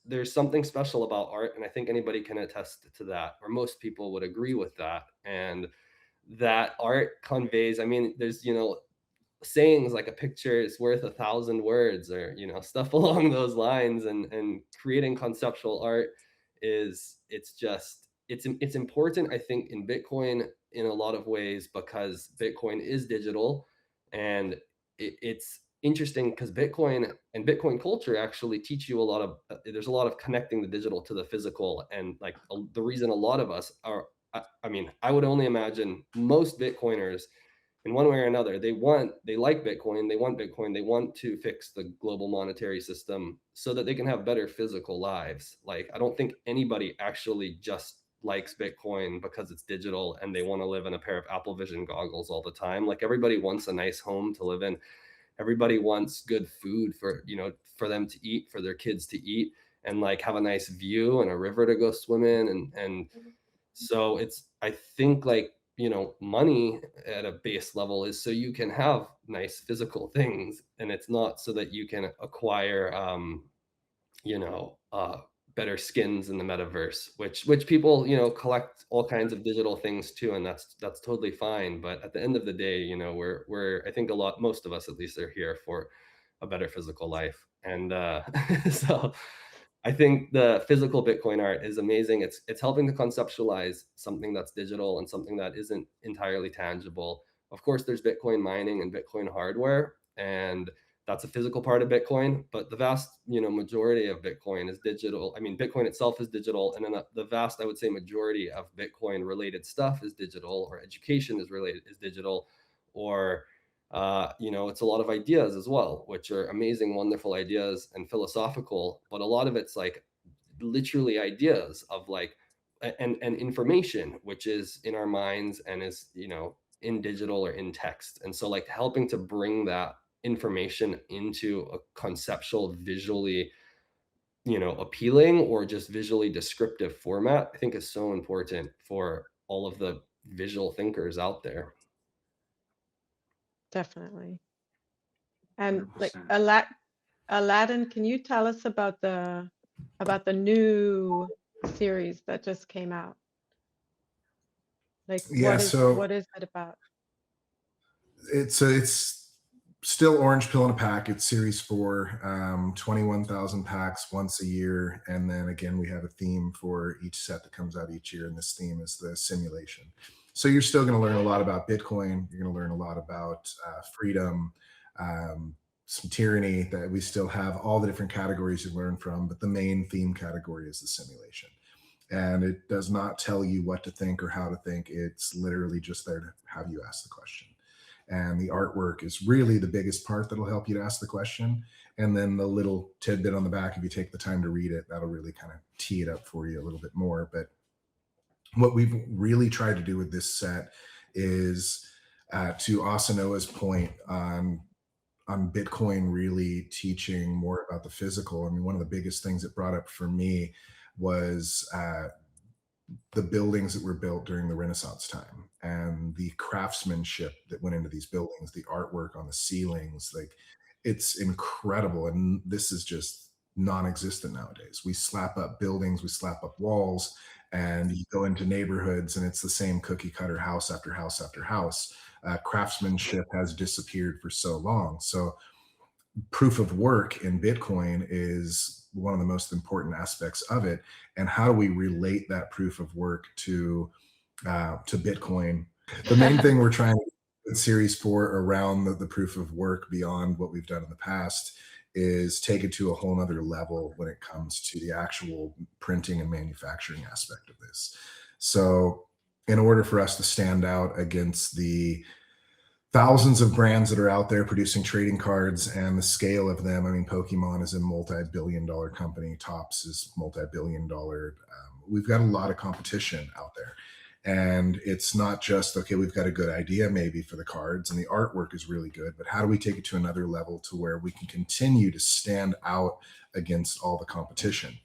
there's something special about art, and I think anybody can attest to that, or most people would agree with that. And that art conveys, I mean, there's, you know, sayings like a picture is worth 1,000 words, or, you know, stuff along those lines. And creating conceptual art it's important, I think, in Bitcoin in a lot of ways, because Bitcoin is digital. And it's interesting because Bitcoin and Bitcoin culture actually teach you a lot of there's a lot of connecting the digital to the physical. And like the reason a lot of us are, I mean, I would only imagine most Bitcoiners, in one way or another, they like Bitcoin, they want to fix the global monetary system so that they can have better physical lives. Like, I don't think anybody actually just likes Bitcoin because it's digital and they want to live in a pair of Apple Vision goggles all the time. Like, everybody wants a nice home to live in. Everybody wants good food for, for them to eat, for their kids to eat, and like have a nice view and a river to go swim in. And so I think, like, money at a base level is so you can have nice physical things, and it's not so that you can acquire, better skins in the metaverse, which people, collect all kinds of digital things too. And that's totally fine. But at the end of the day, we're, I think most of us at least are here for a better physical life. And so I think the physical Bitcoin art is amazing. It's helping to conceptualize something that's digital and something that isn't entirely tangible. Of course, there's Bitcoin mining and Bitcoin hardware, and that's a physical part of Bitcoin. But the vast, majority of Bitcoin is digital. I mean, Bitcoin itself is digital, and then the vast, I would say, majority of Bitcoin related stuff is digital, or education is digital, or it's a lot of ideas as well, which are amazing, wonderful ideas and philosophical, but a lot of it's like literally ideas of like, and information, which is in our minds and is, in digital or in text. And so like helping to bring that information into a conceptual, visually, appealing or just visually descriptive format, I think is so important for all of the visual thinkers out there. Definitely. And like 100%. Alladin, can you tell us about the new series that just came out? Like, Yeah, what is it about? It's still orange pill in a pack. It's series 4, 21,000 packs once a year. And then again, we have a theme for each set that comes out each year. And this theme is the simulation. So you're still going to learn a lot about Bitcoin. You're going to learn a lot about freedom, some tyranny, that we still have all the different categories you learn from. But the main theme category is the simulation. And it does not tell you what to think or how to think. It's literally just there to have you ask the question. And the artwork is really the biggest part that'll help you to ask the question. And then the little tidbit on the back, if you take the time to read it, that'll really kind of tee it up for you a little bit more. But what we've really tried to do with this set is, to Asanoha's point on Bitcoin really teaching more about the physical. I mean, one of the biggest things it brought up for me was the buildings that were built during the Renaissance time and the craftsmanship that went into these buildings, the artwork on the ceilings. Like, it's incredible. And this is just non-existent nowadays. We slap up buildings, we slap up walls, and you go into neighborhoods and it's the same cookie cutter house after house after house. Craftsmanship has disappeared for so long. So proof of work in Bitcoin is one of the most important aspects of it. And how do we relate that proof of work to Bitcoin? The main thing we're trying to do in series 4 around the proof of work beyond what we've done in the past is take it to a whole nother level when it comes to the actual printing and manufacturing aspect of this. So in order for us to stand out against the thousands of brands that are out there producing trading cards and the scale of them. I mean, Pokemon is a multi-billion-dollar company. Topps is multi-billion-dollar. We've got a lot of competition out there. And it's not just, okay, we've got a good idea maybe for the cards and the artwork is really good, but how do we take it to another level to where we can continue to stand out against all the competition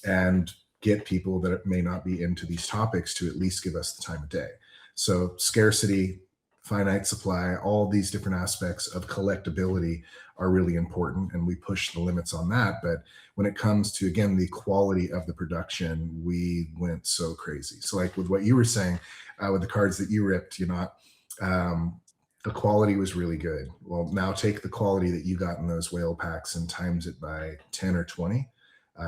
and get people that may not be into these topics to at least give us the time of day? So scarcity, finite supply, all these different aspects of collectability are really important, and we push the limits on that. But when it comes to, again, the quality of the production, we went so crazy. So like with what you were saying, with the cards that you ripped, the quality was really good. Well, now take the quality that you got in those whale packs and times it by 10 or 20,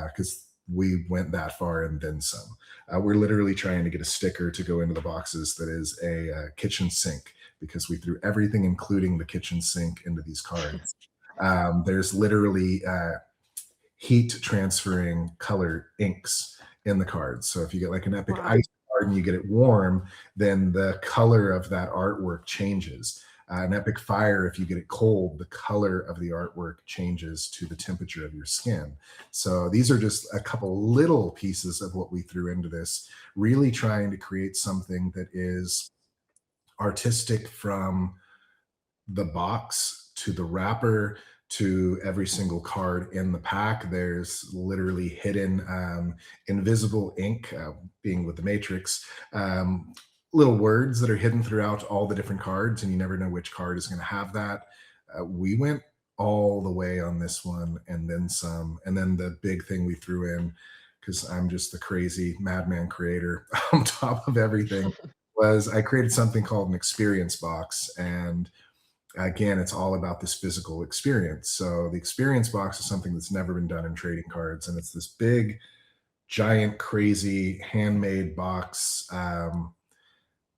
because we went that far and then some. We're literally trying to get a sticker to go into the boxes that is a kitchen sink, because we threw everything, including the kitchen sink, into these cards. There's literally heat transferring color inks in the cards. So if you get like an epic ice card and you get it warm, then the color of that artwork changes. An epic fire, if you get it cold, the color of the artwork changes to the temperature of your skin. So these are just a couple little pieces of what we threw into this, really trying to create something that is artistic from the box to the wrapper to every single card in the pack. There's literally hidden invisible ink, being with the Matrix, little words that are hidden throughout all the different cards, and you never know which card is going to have that. We went all the way on this one and then some. And then the big thing we threw in, because I'm just the crazy madman creator on top of everything, was I created something called an experience box. And again, it's all about this physical experience. So the experience box is something that's never been done in trading cards. And it's this big, giant, crazy handmade box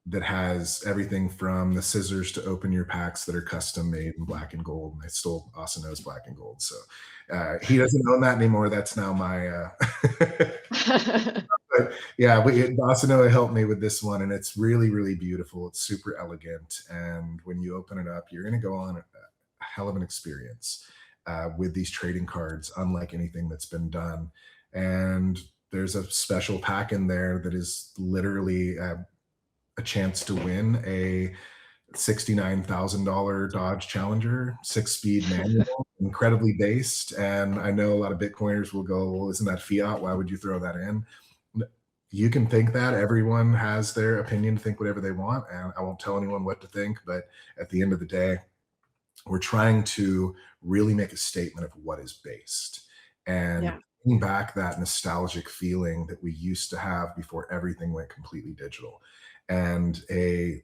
that has everything from the scissors to open your packs that are custom made in black and gold. And I stole Asanoha's black and gold. So he doesn't own that anymore. That's now my... But yeah, Asanoha helped me with this one, and it's really, really beautiful. It's super elegant, and when you open it up, you're going to go on a hell of an experience with these trading cards, unlike anything that's been done. And there's a special pack in there that is literally a chance to win a $69,000 Dodge Challenger 6-speed manual, incredibly based. And I know a lot of Bitcoiners will go, well, isn't that fiat? Why would you throw that in? You can think that. Everyone has their opinion to think whatever they want, and I won't tell anyone what to think. But at the end of the day, we're trying to really make a statement of what is based and bring back that nostalgic feeling that we used to have before everything went completely digital. And a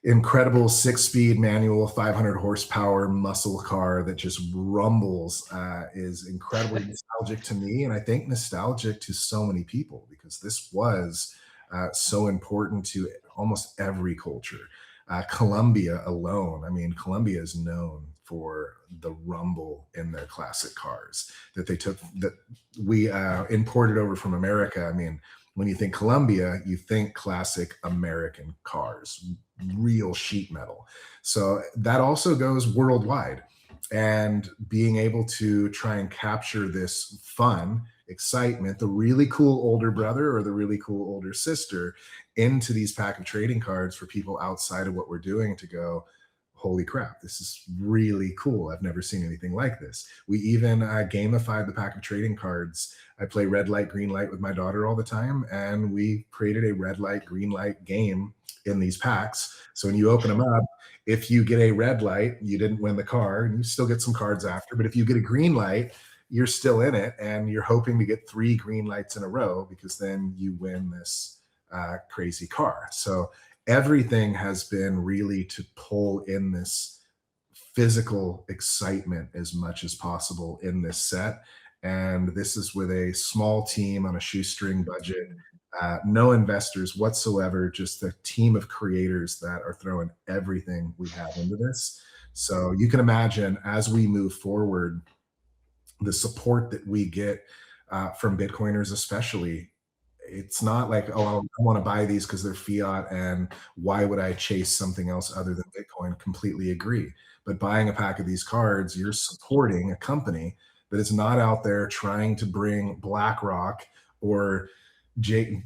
incredible 6-speed manual, 500 horsepower muscle car that just rumbles is incredibly nostalgic to me. And I think nostalgic to so many people, because this was so important to almost every culture. Colombia alone, I mean, Colombia is known for the rumble in their classic cars that they took, that we imported over from America. I mean, when you think Colombia, you think classic American cars, real sheet metal. So that also goes worldwide. And being able to try and capture this fun, excitement, the really cool older brother or the really cool older sister into these pack of trading cards for people outside of what we're doing to go, holy crap, this is really cool. I've never seen anything like this. We even gamified the pack of trading cards. I play red light, green light with my daughter all the time, and we created a red light, green light game in these packs. So when you open them up, if you get a red light, you didn't win the car, and you still get some cards after. But if you get a green light, you're still in it, and you're hoping to get 3 green lights in a row, because then you win this crazy car. So everything has been really to pull in this physical excitement as much as possible in this set. And this is with a small team on a shoestring budget, no investors whatsoever, just a team of creators that are throwing everything we have into this. So you can imagine, as we move forward, the support that we get from Bitcoiners especially. It's not like, oh, I want to buy these because they're fiat, and why would I chase something else other than Bitcoin? Completely agree. But buying a pack of these cards, you're supporting a company that is not out there trying to bring BlackRock or JP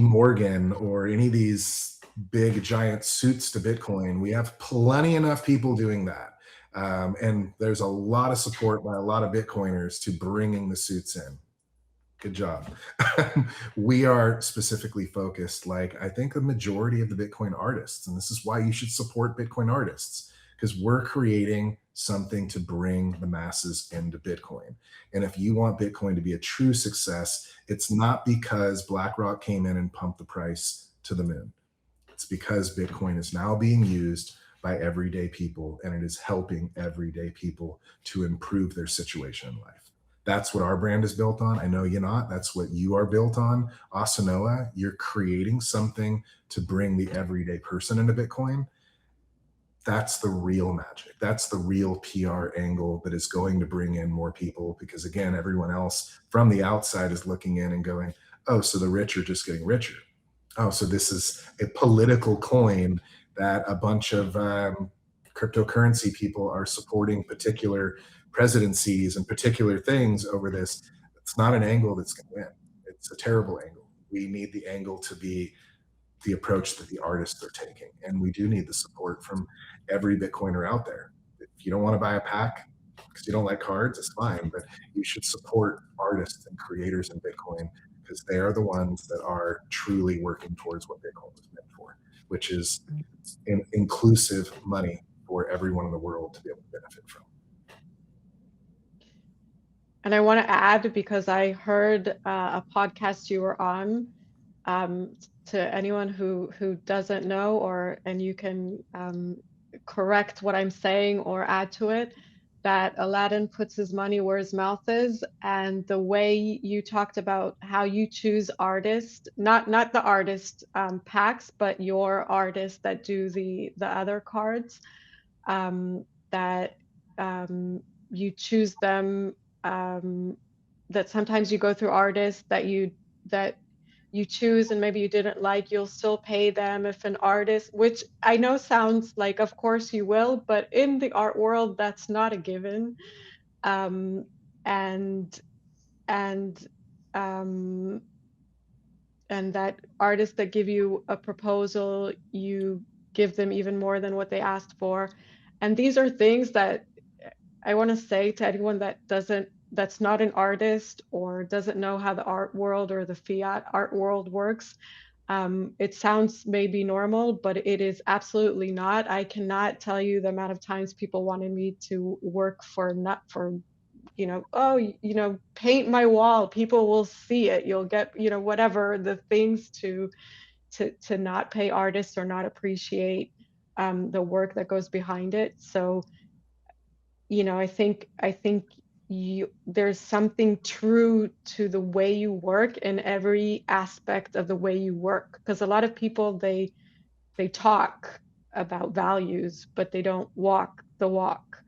Morgan or any of these big giant suits to Bitcoin. We have plenty enough people doing that. And there's a lot of support by a lot of Bitcoiners to bringing the suits in. Good job. We are specifically focused, like I think the majority of the Bitcoin artists, and this is why you should support Bitcoin artists, because we're creating something to bring the masses into Bitcoin. And if you want Bitcoin to be a true success, it's not because BlackRock came in and pumped the price to the moon. It's because Bitcoin is now being used by everyday people, and it is helping everyday people to improve their situation in life. That's what our brand is built on. I know Yonat, that's what you are built on. Asanoha, you're creating something to bring the everyday person into Bitcoin. That's the real magic. That's the real PR angle that is going to bring in more people, because again, everyone else from the outside is looking in and going, oh, so the rich are just getting richer. Oh, so this is a political coin that a bunch of cryptocurrency people are supporting particular presidencies and particular things over this. It's not an angle that's going to win. It's a terrible angle. We need the angle to be the approach that the artists are taking. And we do need the support from every Bitcoiner out there. If you don't want to buy a pack because you don't like cards, it's fine, but you should support artists and creators in Bitcoin because they are the ones that are truly working towards what Bitcoin was meant for, which is inclusive money for everyone in the world to be able to benefit from. And I want to add, because I heard a podcast you were on, to anyone who doesn't know, and you can correct what I'm saying or add to it, that Alladin puts his money where his mouth is. And the way you talked about how you choose artists, not the artist packs, but your artists that do the other cards, that you choose them, that sometimes you go through artists that you choose and maybe you didn't like, you'll still pay them. If an artist, which I know sounds like of course you will, but in the art world that's not a given. And that artists that give you a proposal, you give them even more than what they asked for. And these are things that I want to say to anyone that's not an artist or doesn't know how the art world or the fiat art world works. It sounds maybe normal, but it is absolutely not. I cannot tell you the amount of times people wanted me to work for, not for, paint my wall, people will see it, you'll get, whatever the things to not pay artists or not appreciate the work that goes behind it. So, I think there's something true to the way you work in every aspect of the way you work, because a lot of people they talk about values but they don't walk the walk,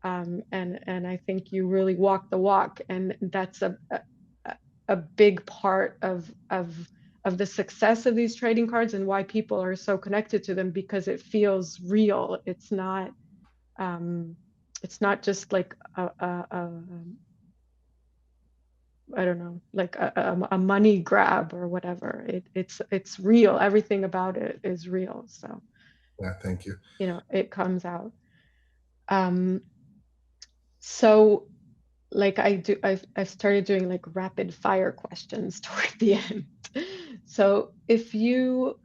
and I think you really walk the walk, and that's a big part of the success of these trading cards and why people are so connected to them, because it feels real. It's not just like I don't know, like a money grab or whatever. It's real. Everything about it is real. So yeah, thank you. It comes out. So like I've started doing like rapid fire questions toward the end. So if you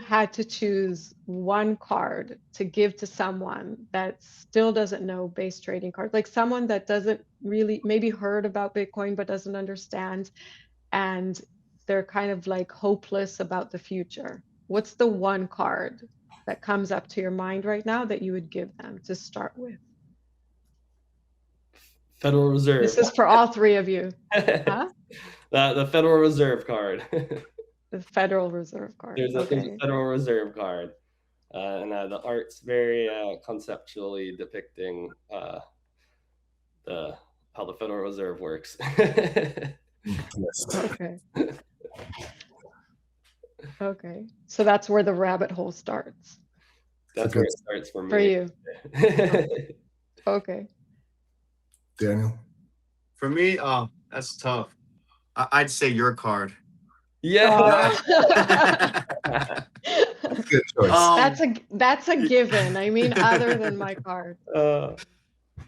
had to choose one card to give to someone that still doesn't know base trading cards, like someone that doesn't really, maybe heard about Bitcoin but doesn't understand, and they're kind of like hopeless about the future, what's the one card that comes up to your mind right now that you would give them to start with? Federal Reserve. This is for all three of you. Huh? The Federal Reserve card. The Federal Reserve card. There's a Okay. Federal Reserve card, and the art's very conceptually depicting how the Federal Reserve works. Yes. Okay. Okay. So that's where the rabbit hole starts. That's where it starts for me. For you. Okay. Daniel? For me, that's tough. I'd say your card. Yeah. Good choice. That's a given. I mean, other than my card. We're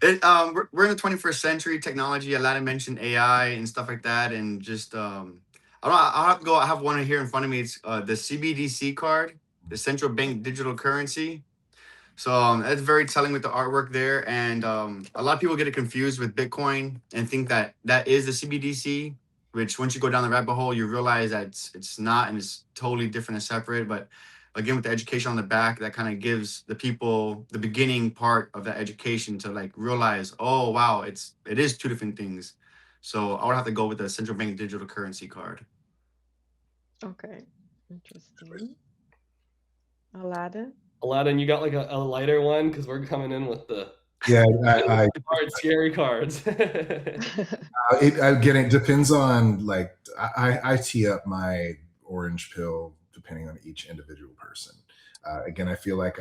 in the 21st century, technology. Alladin mentioned AI and stuff like that, and just I'll have to go. I have one here in front of me. It's the CBDC card, the central bank digital currency. So that's very telling with the artwork there, and a lot of people get it confused with Bitcoin and think that is the CBDC, which once you go down the rabbit hole, you realize that it's not, and it's totally different and separate. But again, with the education on the back, that kind of gives the people the beginning part of that education to like realize, oh wow, it is two different things. So I would have to go with the central bank digital currency card. Okay, interesting. Alladin, you got like a lighter one, because we're coming in with the scary cards. It depends on, like, I tee up my orange pill depending on each individual person. Again, I feel like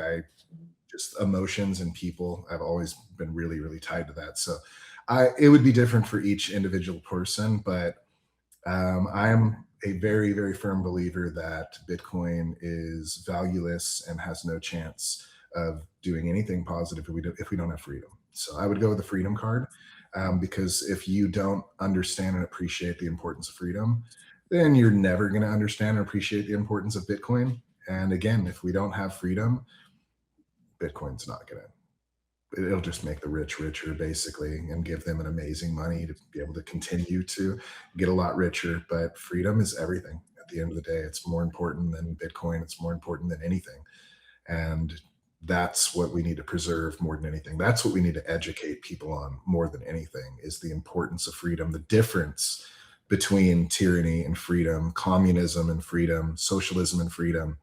just emotions and people, I've always been really, really tied to that. So it would be different for each individual person, but I'm a very, very firm believer that Bitcoin is valueless and has no chance of doing anything positive if we don't have freedom. So I would go with the freedom card, because if you don't understand and appreciate the importance of freedom, then you're never going to understand and appreciate the importance of Bitcoin. And again, if we don't have freedom, Bitcoin's not going to, it'll just make the rich richer basically and give them an amazing money to be able to continue to get a lot richer. But freedom is everything. At the end of the day, it's more important than Bitcoin. It's more important than anything. And that's what we need to preserve more than anything. That's what we need to educate people on more than anything, is the importance of freedom, the difference between tyranny and freedom, communism and freedom, socialism and freedom,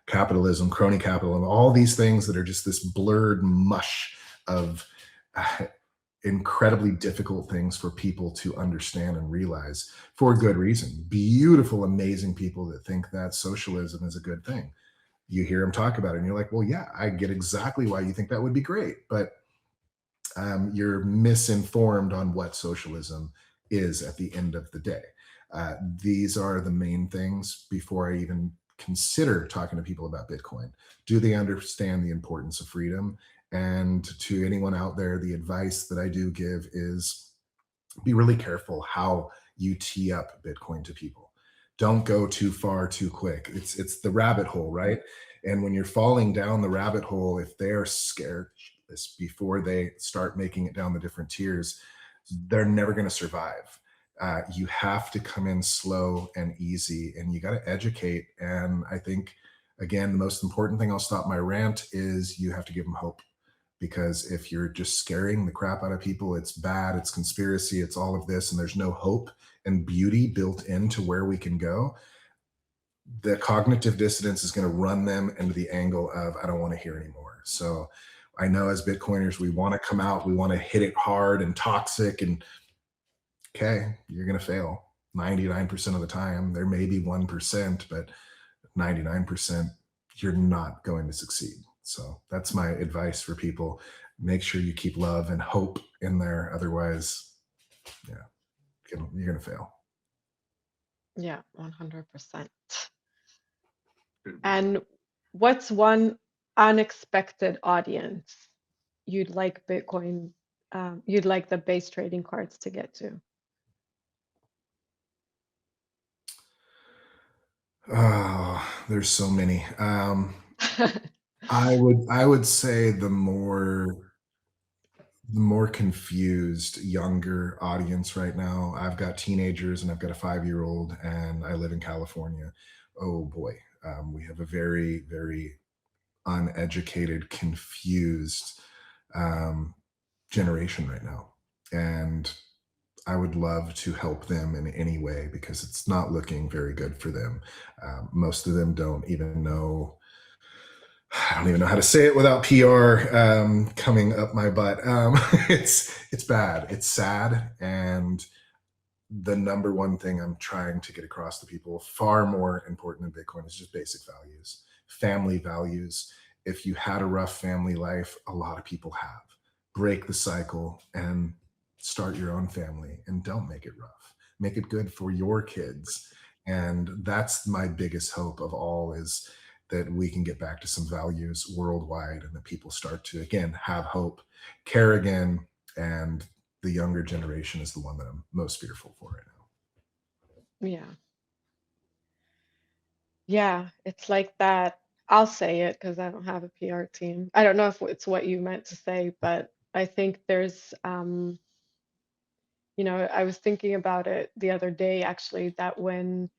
capitalism, crony capitalism, all these things that are just this blurred mush of incredibly difficult things for people to understand and realize for good reason. Beautiful, amazing people that think that socialism is a good thing. You hear them talk about it and you're like, well, yeah, I get exactly why you think that would be great. But you're misinformed on what socialism is at the end of the day. These are the main things before I even consider talking to people about Bitcoin. Do they understand the importance of freedom? And to anyone out there, the advice that I do give is be really careful how you tee up Bitcoin to people. Don't go too far too quick. It's the rabbit hole, right? And when you're falling down the rabbit hole, if they're scared before they start making it down the different tiers, they're never going to survive. You have to come in slow and easy, and you got to educate. And I think, again, the most important thing, I'll stop my rant, is you have to give them hope. Because if you're just scaring the crap out of people, it's bad, it's conspiracy, it's all of this, and there's no hope and beauty built into where we can go, the cognitive dissonance is going to run them into the angle of, I don't want to hear anymore. So I know as Bitcoiners, we want to come out, we want to hit it hard and toxic, and okay, you're going to fail 99% of the time. There may be 1%, but 99%, you're not going to succeed. So that's my advice for people. Make sure you keep love and hope in there. Otherwise, yeah, you're going to fail. Yeah, 100%. And what's one unexpected audience you'd like Bitcoin, you'd like the base trading cards to get to? Oh, there's so many. I would say the more confused younger audience right now. I've got teenagers and I've got a 5-year-old, and I live in California. Oh boy, we have a very, very uneducated, confused generation right now, and I would love to help them in any way because it's not looking very good for them. Most of them don't even know. I don't even know how to say it without PR coming up my butt. It's bad. It's sad. And the number one thing I'm trying to get across to people, far more important than Bitcoin, is just basic values, family values. If you had a rough family life, a lot of people have. Break the cycle and start your own family, and don't make it rough. Make it good for your kids. And that's my biggest hope of all, is that we can get back to some values worldwide, and that people start to, again, have hope, care again. And the younger generation is the one that I'm most fearful for right now. Yeah. Yeah, it's like that. I'll say it because I don't have a PR team. I don't know if it's what you meant to say, but I think there's, I was thinking about it the other day actually, that when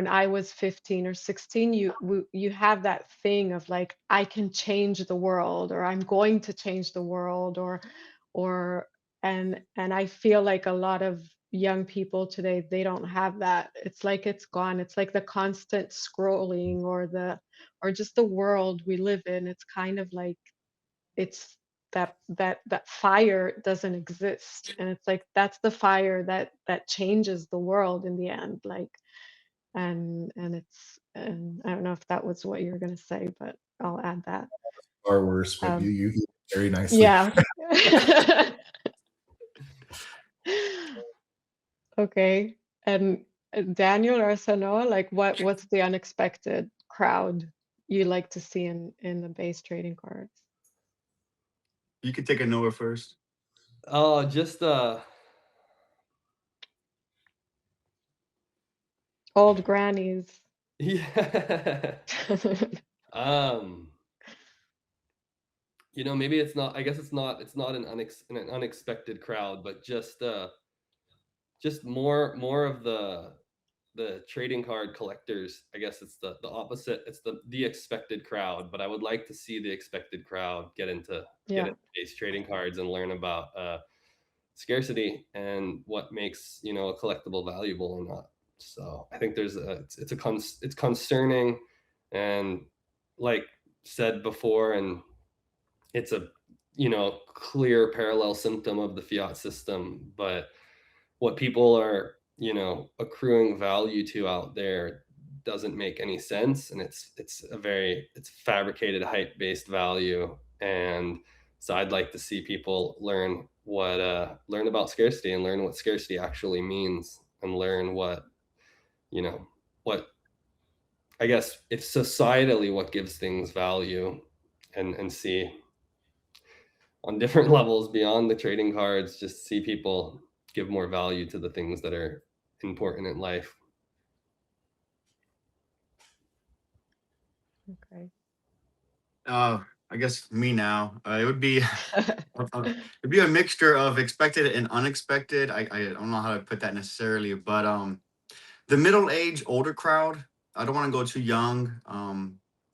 I was 15 or 16, you have that thing of like, I can change the world, or I'm going to change the world, or and I feel like a lot of young people today, they don't have that. It's like it's gone. It's like the constant scrolling, or just the world we live in. It's kind of like, it's that fire doesn't exist, and it's like that's the fire that changes the world in the end, like, and I don't know if that was what you were going to say, but I'll add that. Or worse, but you eat very nicely. Yeah. Okay. And Daniel or Asanoha, like what's the unexpected crowd you like to see in the base trading cards? You could take a Noah first. Oh, just Old grannies. yeah. You know, maybe it's not, I guess it's not an unexpected crowd, but just more of the trading card collectors. I guess it's the opposite. It's the expected crowd, but I would like to see the expected crowd get into base trading cards and learn about scarcity and what makes, you know, a collectible valuable or not. So I think there's it's concerning, and like said before, and it's a, you know, clear parallel symptom of the fiat system. But what people are, you know, accruing value to out there doesn't make any sense, and it's fabricated hype based value. And so I'd like to see people learn about scarcity, and learn what scarcity actually means, and learn what, you know, what, I guess, if societally what gives things value, and see on different levels beyond the trading cards, just see people give more value to the things that are important in life. Okay. I guess me now. It would be it'd be a mixture of expected and unexpected. I don't know how to put that necessarily, but the middle-aged older crowd. I don't want to go too young,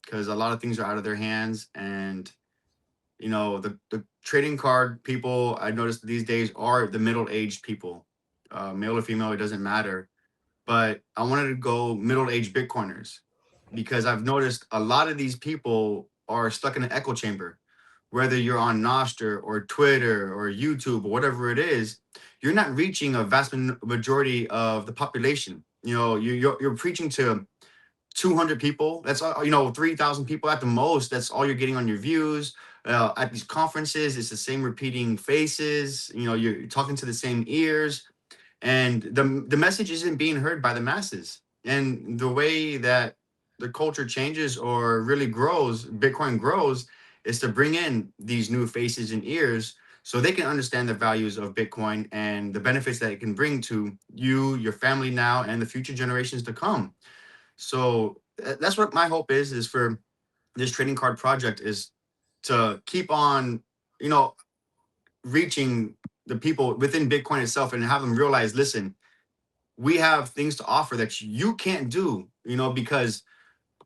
because a lot of things are out of their hands, and you know the trading card people I noticed these days are the middle-aged people, male or female, it doesn't matter. But I wanted to go middle-aged Bitcoiners, because I've noticed a lot of these people are stuck in an echo chamber. Whether you're on Nostr or Twitter or YouTube or whatever it is, you're not reaching a vast majority of the population. You know, you're preaching to 200 people. That's all, you know, 3,000 people at the most. That's all you're getting on your views. At these conferences, it's the same repeating faces. You know, you're talking to the same ears, and the message isn't being heard by the masses. And the way that the culture changes or really grows, Bitcoin grows, is to bring in these new faces and ears so they can understand the values of Bitcoin and the benefits that it can bring to you, your family now, and the future generations to come. So that's what my hope is for this trading card project, is to keep on, you know, reaching the people within Bitcoin itself and have them realize, listen, we have things to offer that you can't do, you know, because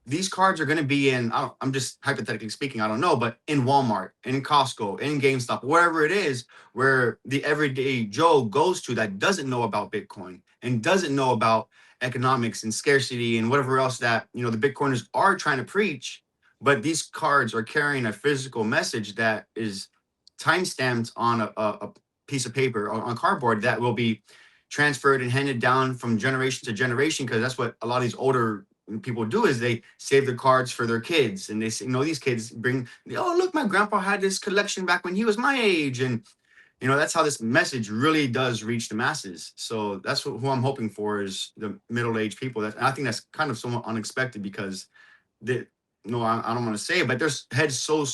these cards are going to be in, I'm just hypothetically speaking, I don't know, but in Walmart, in Costco, in GameStop, wherever it is, where the everyday Joe goes to that doesn't know about Bitcoin and doesn't know about economics and scarcity and whatever else that, you know, the Bitcoiners are trying to preach. But these cards are carrying a physical message that is time-stamped on a piece of paper, on cardboard, that will be transferred and handed down from generation to generation, because that's what a lot of these older people do, is they save the cards for their kids. And they say, you know, these kids bring, oh, look, my grandpa had this collection back when he was my age. And, you know, that's how this message really does reach the masses. So that's who I'm hoping for, is the middle-aged people. That, I think that's kind of somewhat unexpected, because they, no, I don't want to say it, but their heads so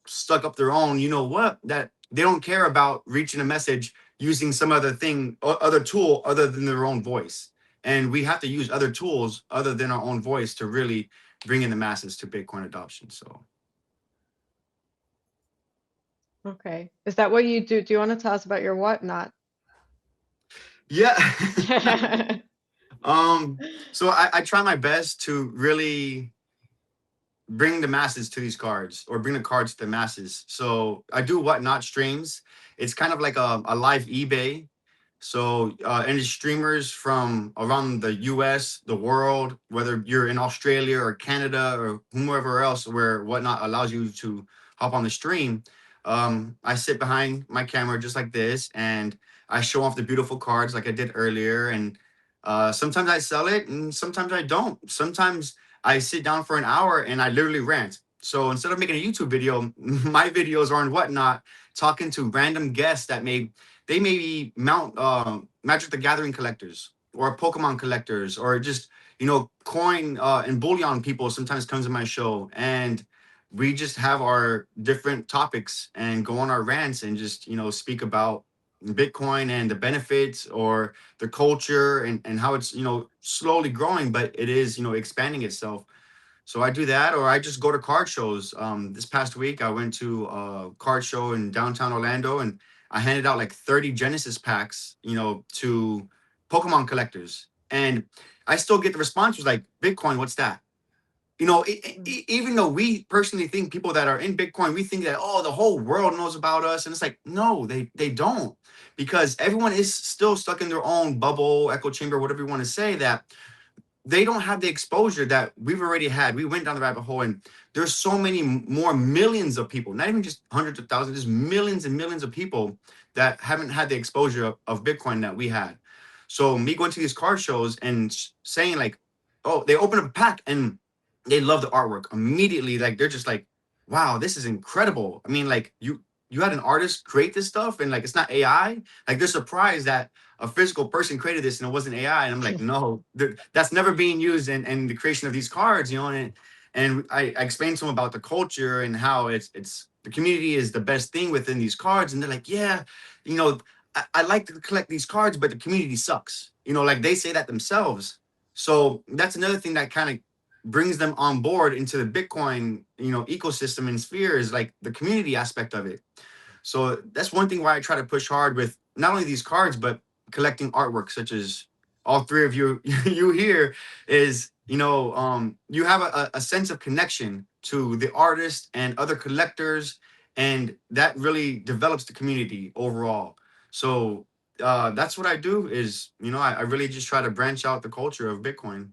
stuck up their own, you know what, that they don't care about reaching a message using some other thing, other tool other than their own voice. And we have to use other tools other than our own voice to really bring in the masses to Bitcoin adoption. So. Okay. Is that what you do? Do you want to tell us about your whatnot? Yeah. So I try my best to really bring the masses to these cards, or bring the cards to the masses. So I do whatnot streams. It's kind of like a live eBay. So any streamers from around the US, the world, whether you're in Australia or Canada or whomever else where whatnot allows you to hop on the stream, I sit behind my camera just like this, and I show off the beautiful cards like I did earlier. And sometimes I sell it and sometimes I don't. Sometimes I sit down for an hour and I literally rant. So instead of making a YouTube video, my videos are on Whatnot, talking to random guests that may be Magic the Gathering collectors or Pokemon collectors, or just, you know, coin and bullion people sometimes comes to my show, and we just have our different topics and go on our rants and just, you know, speak about Bitcoin and the benefits or the culture, and how it's, you know, slowly growing, but it is, you know, expanding itself. So I do that, or I just go to card shows. This past week, I went to a card show in downtown Orlando, and I handed out like 30 Genesis packs, you know, to Pokemon collectors. And I still get the response was like, Bitcoin, what's that? You know, even though we personally think people that are in Bitcoin, we think that, oh, the whole world knows about us. And it's like, no, they don't, because everyone is still stuck in their own bubble, echo chamber, whatever you want to say, that they don't have the exposure that we've already had. We went down the rabbit hole, and there's so many more millions of people, not even just hundreds of thousands, just millions and millions of people that haven't had the exposure of Bitcoin that we had. So me going to these card shows and saying like, oh, they open up a pack and they love the artwork immediately. Like, they're just like, wow, this is incredible. I mean, like, you had an artist create this stuff, and like, it's not AI. Like, they're surprised that a physical person created this and it wasn't AI. And I'm like, no, that's never being used in the creation of these cards, you know. And I explained to them about the culture and how it's the community is the best thing within these cards. And they're like, yeah, you know, I like to collect these cards, but the community sucks. You know, like, they say that themselves. So that's another thing that kind of brings them on board into the Bitcoin, you know, ecosystem and sphere, is like the community aspect of it. So that's one thing why I try to push hard with not only these cards, but collecting artwork, such as all three of you you here, is, you know, you have a sense of connection to the artist and other collectors, and that really develops the community overall. So that's what I do, is, you know, I really just try to branch out the culture of Bitcoin.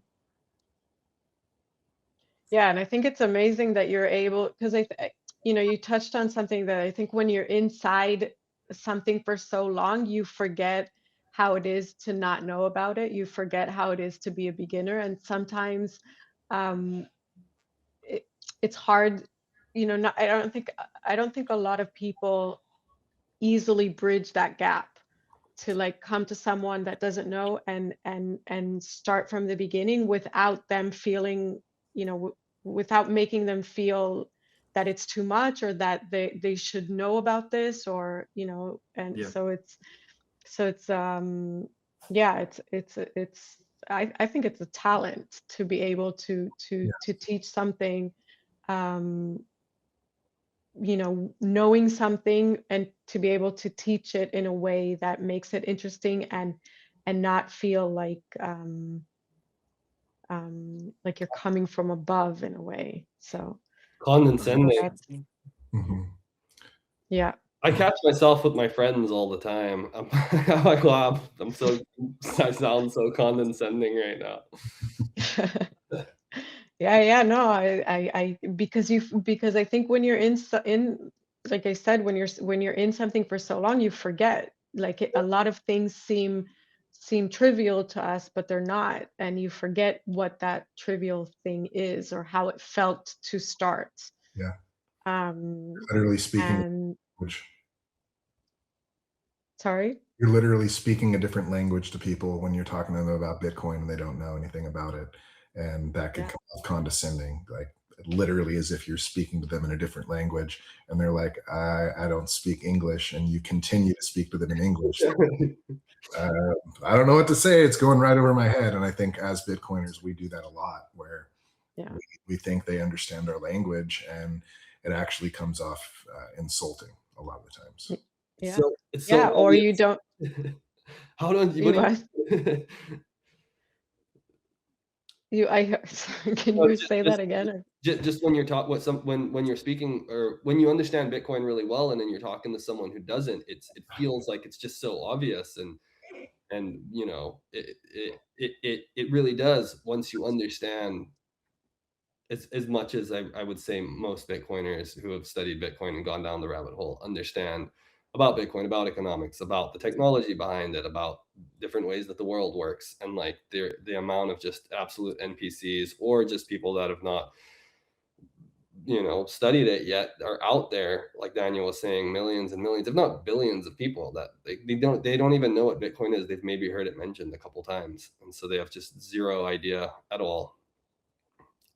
Yeah, and I think it's amazing that you're able, because you know, you touched on something that I think when you're inside something for so long, you forget how it is to not know about it. You forget how it is to be a beginner, and sometimes um, it's hard. You know, not, I don't think a lot of people easily bridge that gap to like come to someone that doesn't know and start from the beginning without them feeling, you know, without making them feel that it's too much, or that they should know about this, or, you know. And Yeah. so it's yeah, it's I think it's a talent to be able to teach something, um you know, knowing something, and to be able to teach it in a way that makes it interesting, and not feel like you're coming from above in a way. So Condescending. that's, Mhm. yeah. I catch myself with my friends all the time. I'm like, wow, I sound so condescending right now. Yeah, no, I because I think when you're in, like I said, when you're in something for so long, you forget. Like a lot of things seem trivial to us, but they're not, and you forget what that trivial thing is, or how it felt to start. Yeah. Um, Literally speaking and language. sorry. You're literally speaking a different language to people when you're talking to them about Bitcoin and they don't know anything about it. And that could Yeah. come off condescending, like literally as if you're speaking to them in a different language. And they're like, I don't speak English. And you continue to speak to them in English. I don't know what to say. It's going right over my head. And I think as Bitcoiners, we do that a lot, where Yeah. we think they understand our language, and it actually comes off insulting a lot of the times. Yeah. So it's so Yeah, or you obvious. don't. How don't you? You What what? do Can no, you say that again? Or? just when you're when you're speaking, or when you understand Bitcoin really well, and then you're talking to someone who doesn't, it feels like it's just so obvious, and you know, it really does, once you understand. As much as I would say most Bitcoiners who have studied Bitcoin and gone down the rabbit hole understand about Bitcoin, about economics, about the technology behind it, about different ways that the world works, and like the amount of just absolute NPCs, or just people that have not studied it yet are out there, like Daniel was saying, millions and millions, if not billions of people that they don't even know what Bitcoin is. They've maybe heard it mentioned a couple times, and so they have just zero idea at all.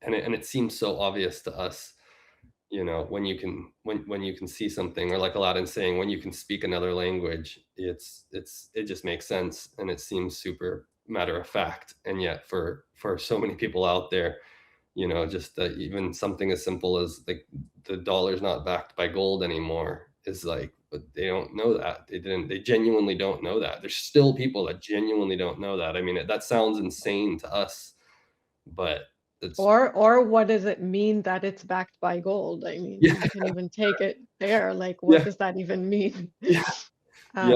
And it seems so obvious to us, when you can see something, or like Alladin saying, when you can speak another language, it just makes sense, and it seems super matter of fact. And yet for so many people out there, just even something as simple as like the dollar's not backed by gold anymore is like, but they don't know that. They genuinely don't know that. There's still people that genuinely don't know that. I mean, that sounds insane to us, but it's, or what does it mean that it's backed by gold? I mean, yeah, you can even take it there. Like, what yeah, does that even mean? yeah, yeah,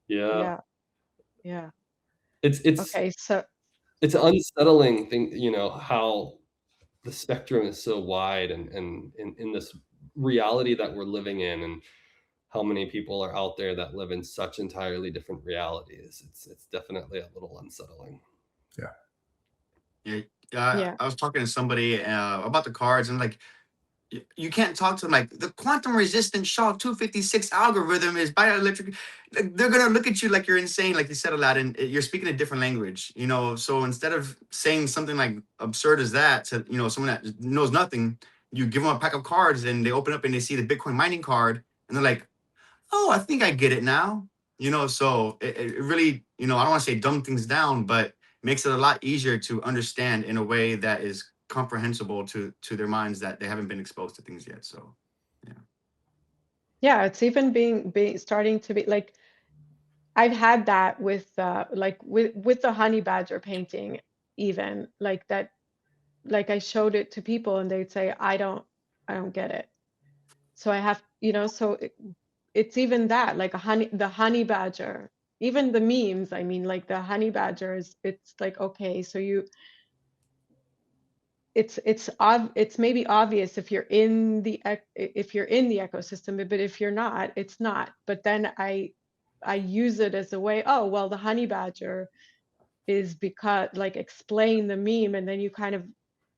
yeah. Yeah. It's Okay, so it's an unsettling thing, how the spectrum is so wide, and in this reality that we're living in, and how many people are out there that live in such entirely different realities. It's definitely a little unsettling. Yeah. yeah. I was talking to somebody about the cards, and like, you can't talk to them like the quantum resistant SHA 256 algorithm is bioelectric. Like, they're gonna look at you like you're insane, like you said, Aladdin. You're speaking a different language, So instead of saying something like absurd as that to someone that knows nothing, you give them a pack of cards, and they open up and they see the Bitcoin mining card, and they're like, "Oh, I think I get it now." So it really, I don't want to say dumb things down, but makes it a lot easier to understand in a way that is comprehensible to their minds that they haven't been exposed to things yet. So Yeah, it's even being starting to be like, I've had that with like with the honey badger painting, even like that, like I showed it to people and they'd say, I don't get it. So I have, so it's even that, like the honey badger, even the memes, I mean, like the honey badgers, it's like, okay, so it's maybe obvious if you're in the ecosystem, but if you're not, it's not. But then I use it as a way, oh well, the honey badger is because, like, explain the meme, and then you kind of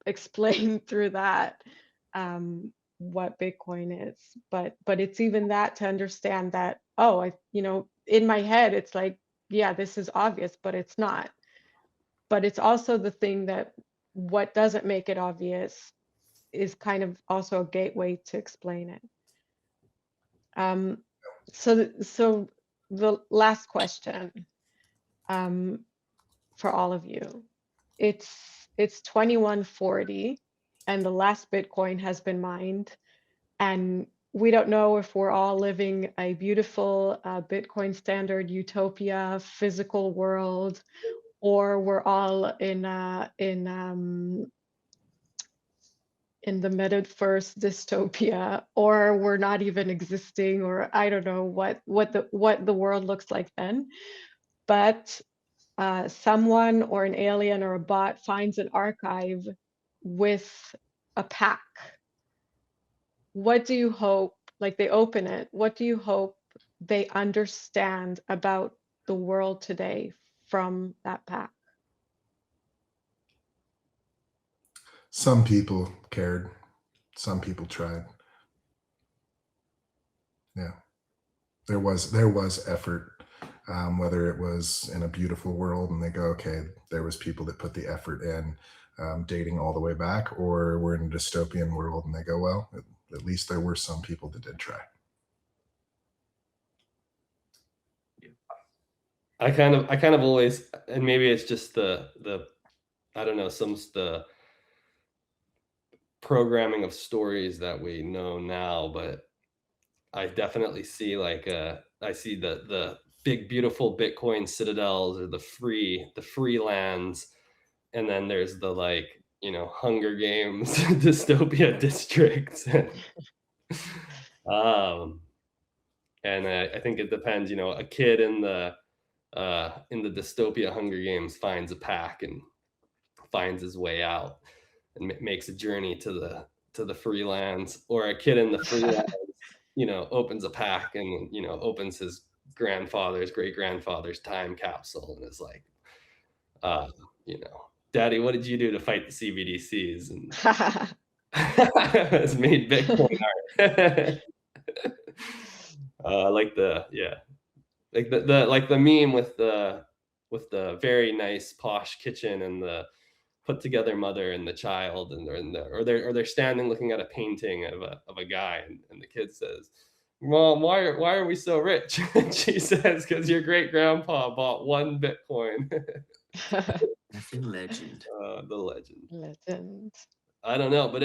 explain through that what Bitcoin is. But it's even that, to understand that, oh, in my head it's like, yeah, this is obvious, but it's not. But it's also the thing that what doesn't make it obvious is kind of also a gateway to explain it. So the last question for all of you, it's 2140, and the last Bitcoin has been mined, and we don't know if we're all living a beautiful Bitcoin standard utopia physical world, or we're all in the metaverse dystopia, or we're not even existing, or I don't know what the world looks like then. But someone or an alien or a bot finds an archive with a pack. What do you hope, like they open it, what do you hope they understand about the world today from that pack? Some people cared. Some people tried. Yeah, there was effort, whether it was in a beautiful world and they go, okay, there was people that put the effort in, dating all the way back, or we're in a dystopian world and they go, well, at least there were some people that did try. I kind of always, and maybe it's just the I don't know, the programming of stories that we know now, but I definitely see I see the big beautiful Bitcoin citadels, or the free lands, and then there's the Hunger Games dystopia districts. And I think it depends. A kid in the dystopia Hunger Games finds a pack and finds his way out and makes a journey to the free lands, or a kid in the free lands, opens a pack and opens his great grandfather's time capsule and is like, Daddy, what did you do to fight the CBDCs? And It's made Bitcoin art. Like the like the meme with the very nice posh kitchen and the put together mother and the child, and they're standing looking at a painting of a guy, and the kid says, "Mom, why are we so rich?" And she says, "Because your great grandpa bought 1 Bitcoin." Effing legend. The legend. Legend. I don't know, but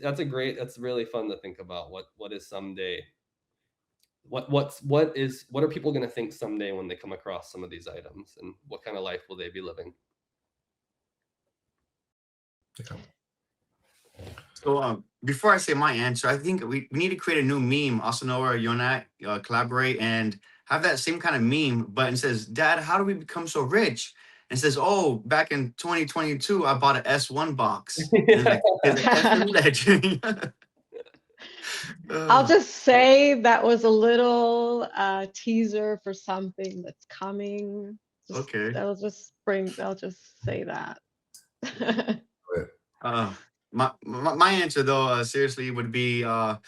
that's really fun to think about. What is someday? What are people going to think someday when they come across some of these items, and what kind of life will they be living? So before I say my answer, I think we need to create a new meme. Asanoha or Yonat collaborate and have that same kind of meme, but it says, "Dad, how do we become so rich?" And it says, "Oh, back in 2022, I bought an S1 box." And it's like effing legend. I'll just say that was a little teaser for something that's coming. Okay. I'll just say that. My answer though, seriously, would be a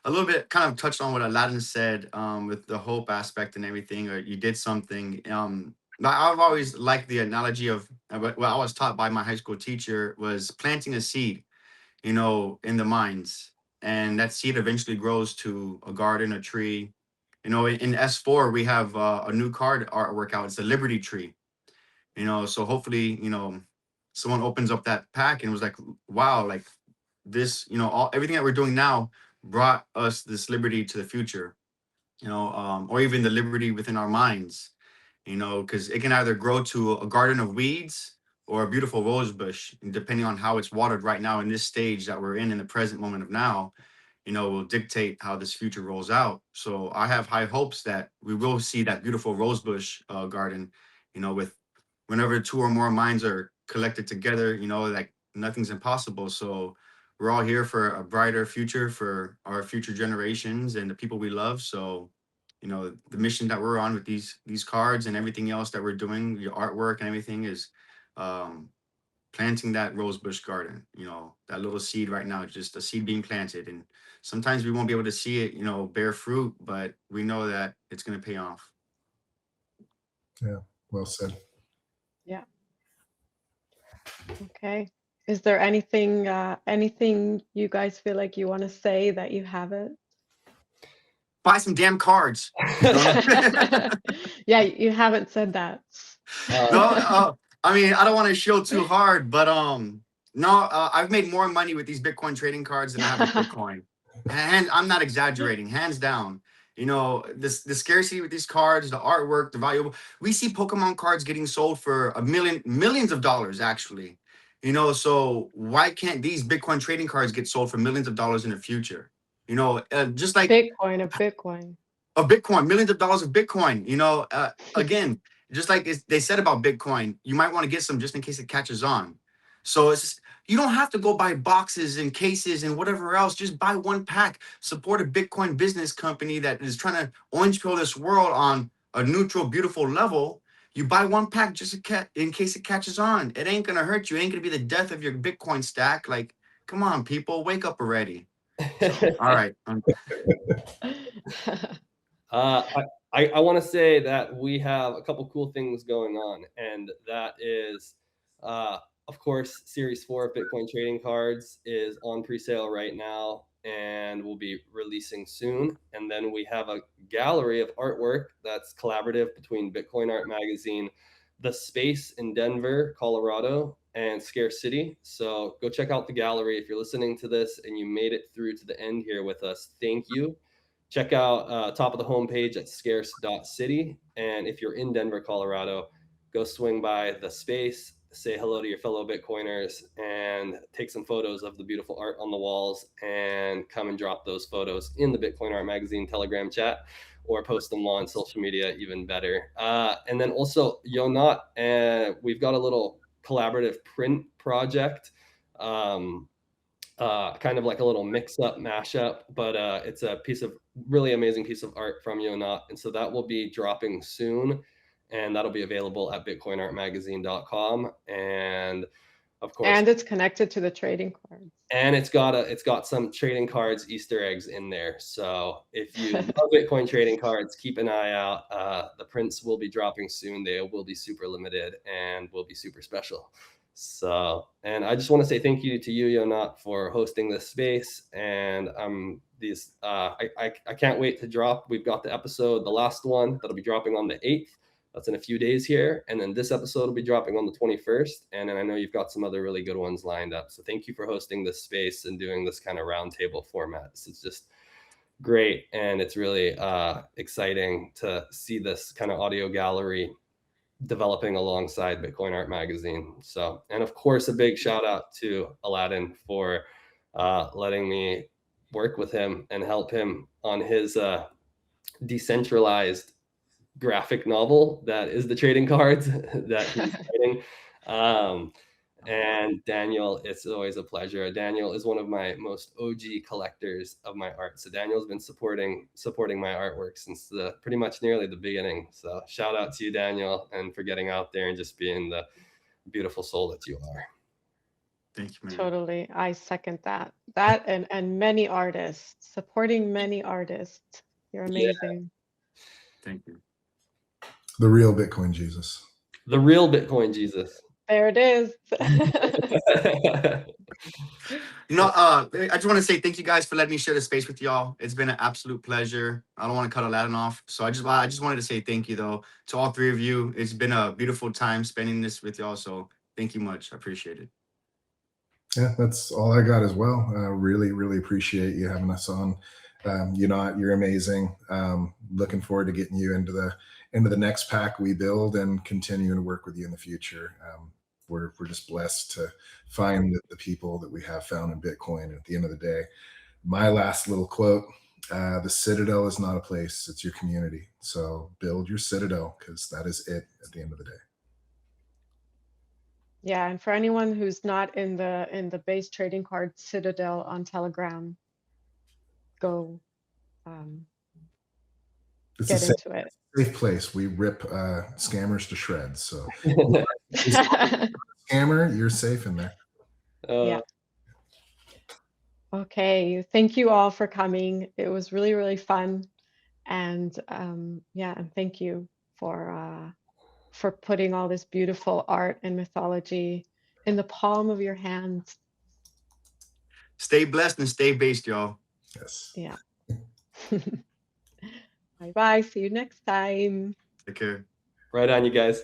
little bit kind of touched on what Alladin said with the hope aspect and everything, or you did something. But I've always liked the analogy of what I was taught by my high school teacher was planting a seed, in the minds, and that seed eventually grows to a garden, a tree. In S4 we have a new card artwork out. It's the Liberty Tree. So hopefully, someone opens up that pack and was like, wow, like this, everything that we're doing now brought us this liberty to the future, or even the liberty within our minds, because it can either grow to a garden of weeds or a beautiful rose bush, and depending on how it's watered right now in this stage that we're in the present moment of now, will dictate how this future rolls out. So I have high hopes that we will see that beautiful rosebush garden, with whenever 2 or more minds are collected together, like nothing's impossible. So we're all here for a brighter future for our future generations and the people we love. So, the mission that we're on with these cards and everything else that we're doing, the artwork and everything is planting that rosebush garden, that little seed right now, just a seed being planted. And sometimes we won't be able to see it, bear fruit, but we know that it's going to pay off. Yeah, well said. Yeah. Okay. Is there anything you guys feel like you want to say that you haven't? Buy some damn cards. Yeah, you haven't said that. No, I mean, I don't want to show too hard, but no, I've made more money with these Bitcoin trading cards than I have with Bitcoin. And I'm not exaggerating, hands down. The scarcity with these cards, the artwork, the valuable. We see Pokemon cards getting sold for millions of dollars, actually. So why can't these Bitcoin trading cards get sold for millions of dollars in the future? Just like Bitcoin, a Bitcoin. of Bitcoin, millions of dollars of Bitcoin. Again, just like they said about Bitcoin, you might want to get some just in case it catches on. So you don't have to go buy boxes and cases and whatever else. Just buy one pack. Support a Bitcoin business company that is trying to orange pill this world on a neutral, beautiful level. You buy one pack just in case it catches on. It ain't gonna hurt you. It ain't gonna be the death of your Bitcoin stack. Like, come on, people, wake up already. So, all right. I want to say that we have a couple cool things going on, and that is, of course, Series 4 of Bitcoin trading cards is on pre-sale right now and will be releasing soon. And then we have a gallery of artwork that's collaborative between Bitcoin Art Magazine, The Space in Denver, Colorado, and Scarcity. So go check out the gallery. If you're listening to this and you made it through to the end here with us, thank you. Check out top of the homepage at scarce.city. And if you're in Denver, Colorado, go swing by The Space, say hello to your fellow Bitcoiners, and take some photos of the beautiful art on the walls, and come and drop those photos in the Bitcoin Art Magazine Telegram chat, or post them on social media, even better. And then also, Yonat, we've got a little collaborative print project. Kind of like a little mix-up mashup, but it's a really amazing piece of art from Yonat, and so that will be dropping soon, and that'll be available at bitcoinartmagazine.com. And of course. And it's connected to the trading cards. And it's got some trading cards Easter eggs in there. So if you love Bitcoin trading cards, keep an eye out. The prints will be dropping soon. They will be super limited and will be super special. So, and I just want to say thank you to you, Yonat, for hosting this space. And I can't wait to drop. We've got the episode, the last one that'll be dropping on the 8th. That's in a few days here. And then this episode will be dropping on the 21st. And then I know you've got some other really good ones lined up. So thank you for hosting this space and doing this kind of roundtable format. It's just great. And it's really exciting to see this kind of audio gallery developing alongside Bitcoin Art Magazine. So, and of course, a big shout out to Alladin for letting me work with him and help him on his decentralized graphic novel that is the trading cards that he's writing. And Daniel, it's always a pleasure. Daniel is one of my most OG collectors of my art. So Daniel's been supporting my artwork since pretty much nearly the beginning. So shout out to you, Daniel, and for getting out there and just being the beautiful soul that you are. Thank you, man. Totally. I second that. That and many artists, supporting many artists. You're amazing. Yeah. Thank you. The real Bitcoin Jesus. The real Bitcoin Jesus. There it is. You know, I just want to say thank you guys for letting me share the space with y'all. It's been an absolute pleasure. I don't want to cut Alladin off. So I just wanted to say thank you, though, to all three of you. It's been a beautiful time spending this with y'all. So thank you much. I appreciate it. Yeah, that's all I got as well. Really, really appreciate you having us on. You're amazing. Looking forward to getting you into the next pack we build and continuing to work with you in the future. We're just blessed to find the people that we have found in Bitcoin. And at the end of the day, my last little quote, the citadel is not a place, it's your community. So build your citadel, because that is it at the end of the day. Yeah, and for anyone who's not in the base trading card Citadel on Telegram, go get into it. Safe place. We rip scammers to shreds. So scammer, you're safe in there. Yeah. Okay. Thank you all for coming. It was really, really fun. And yeah, and thank you for putting all this beautiful art and mythology in the palm of your hands. Stay blessed and stay based, y'all. Yes. Yeah. Bye-bye. See you next time. Take care. Right on, you guys.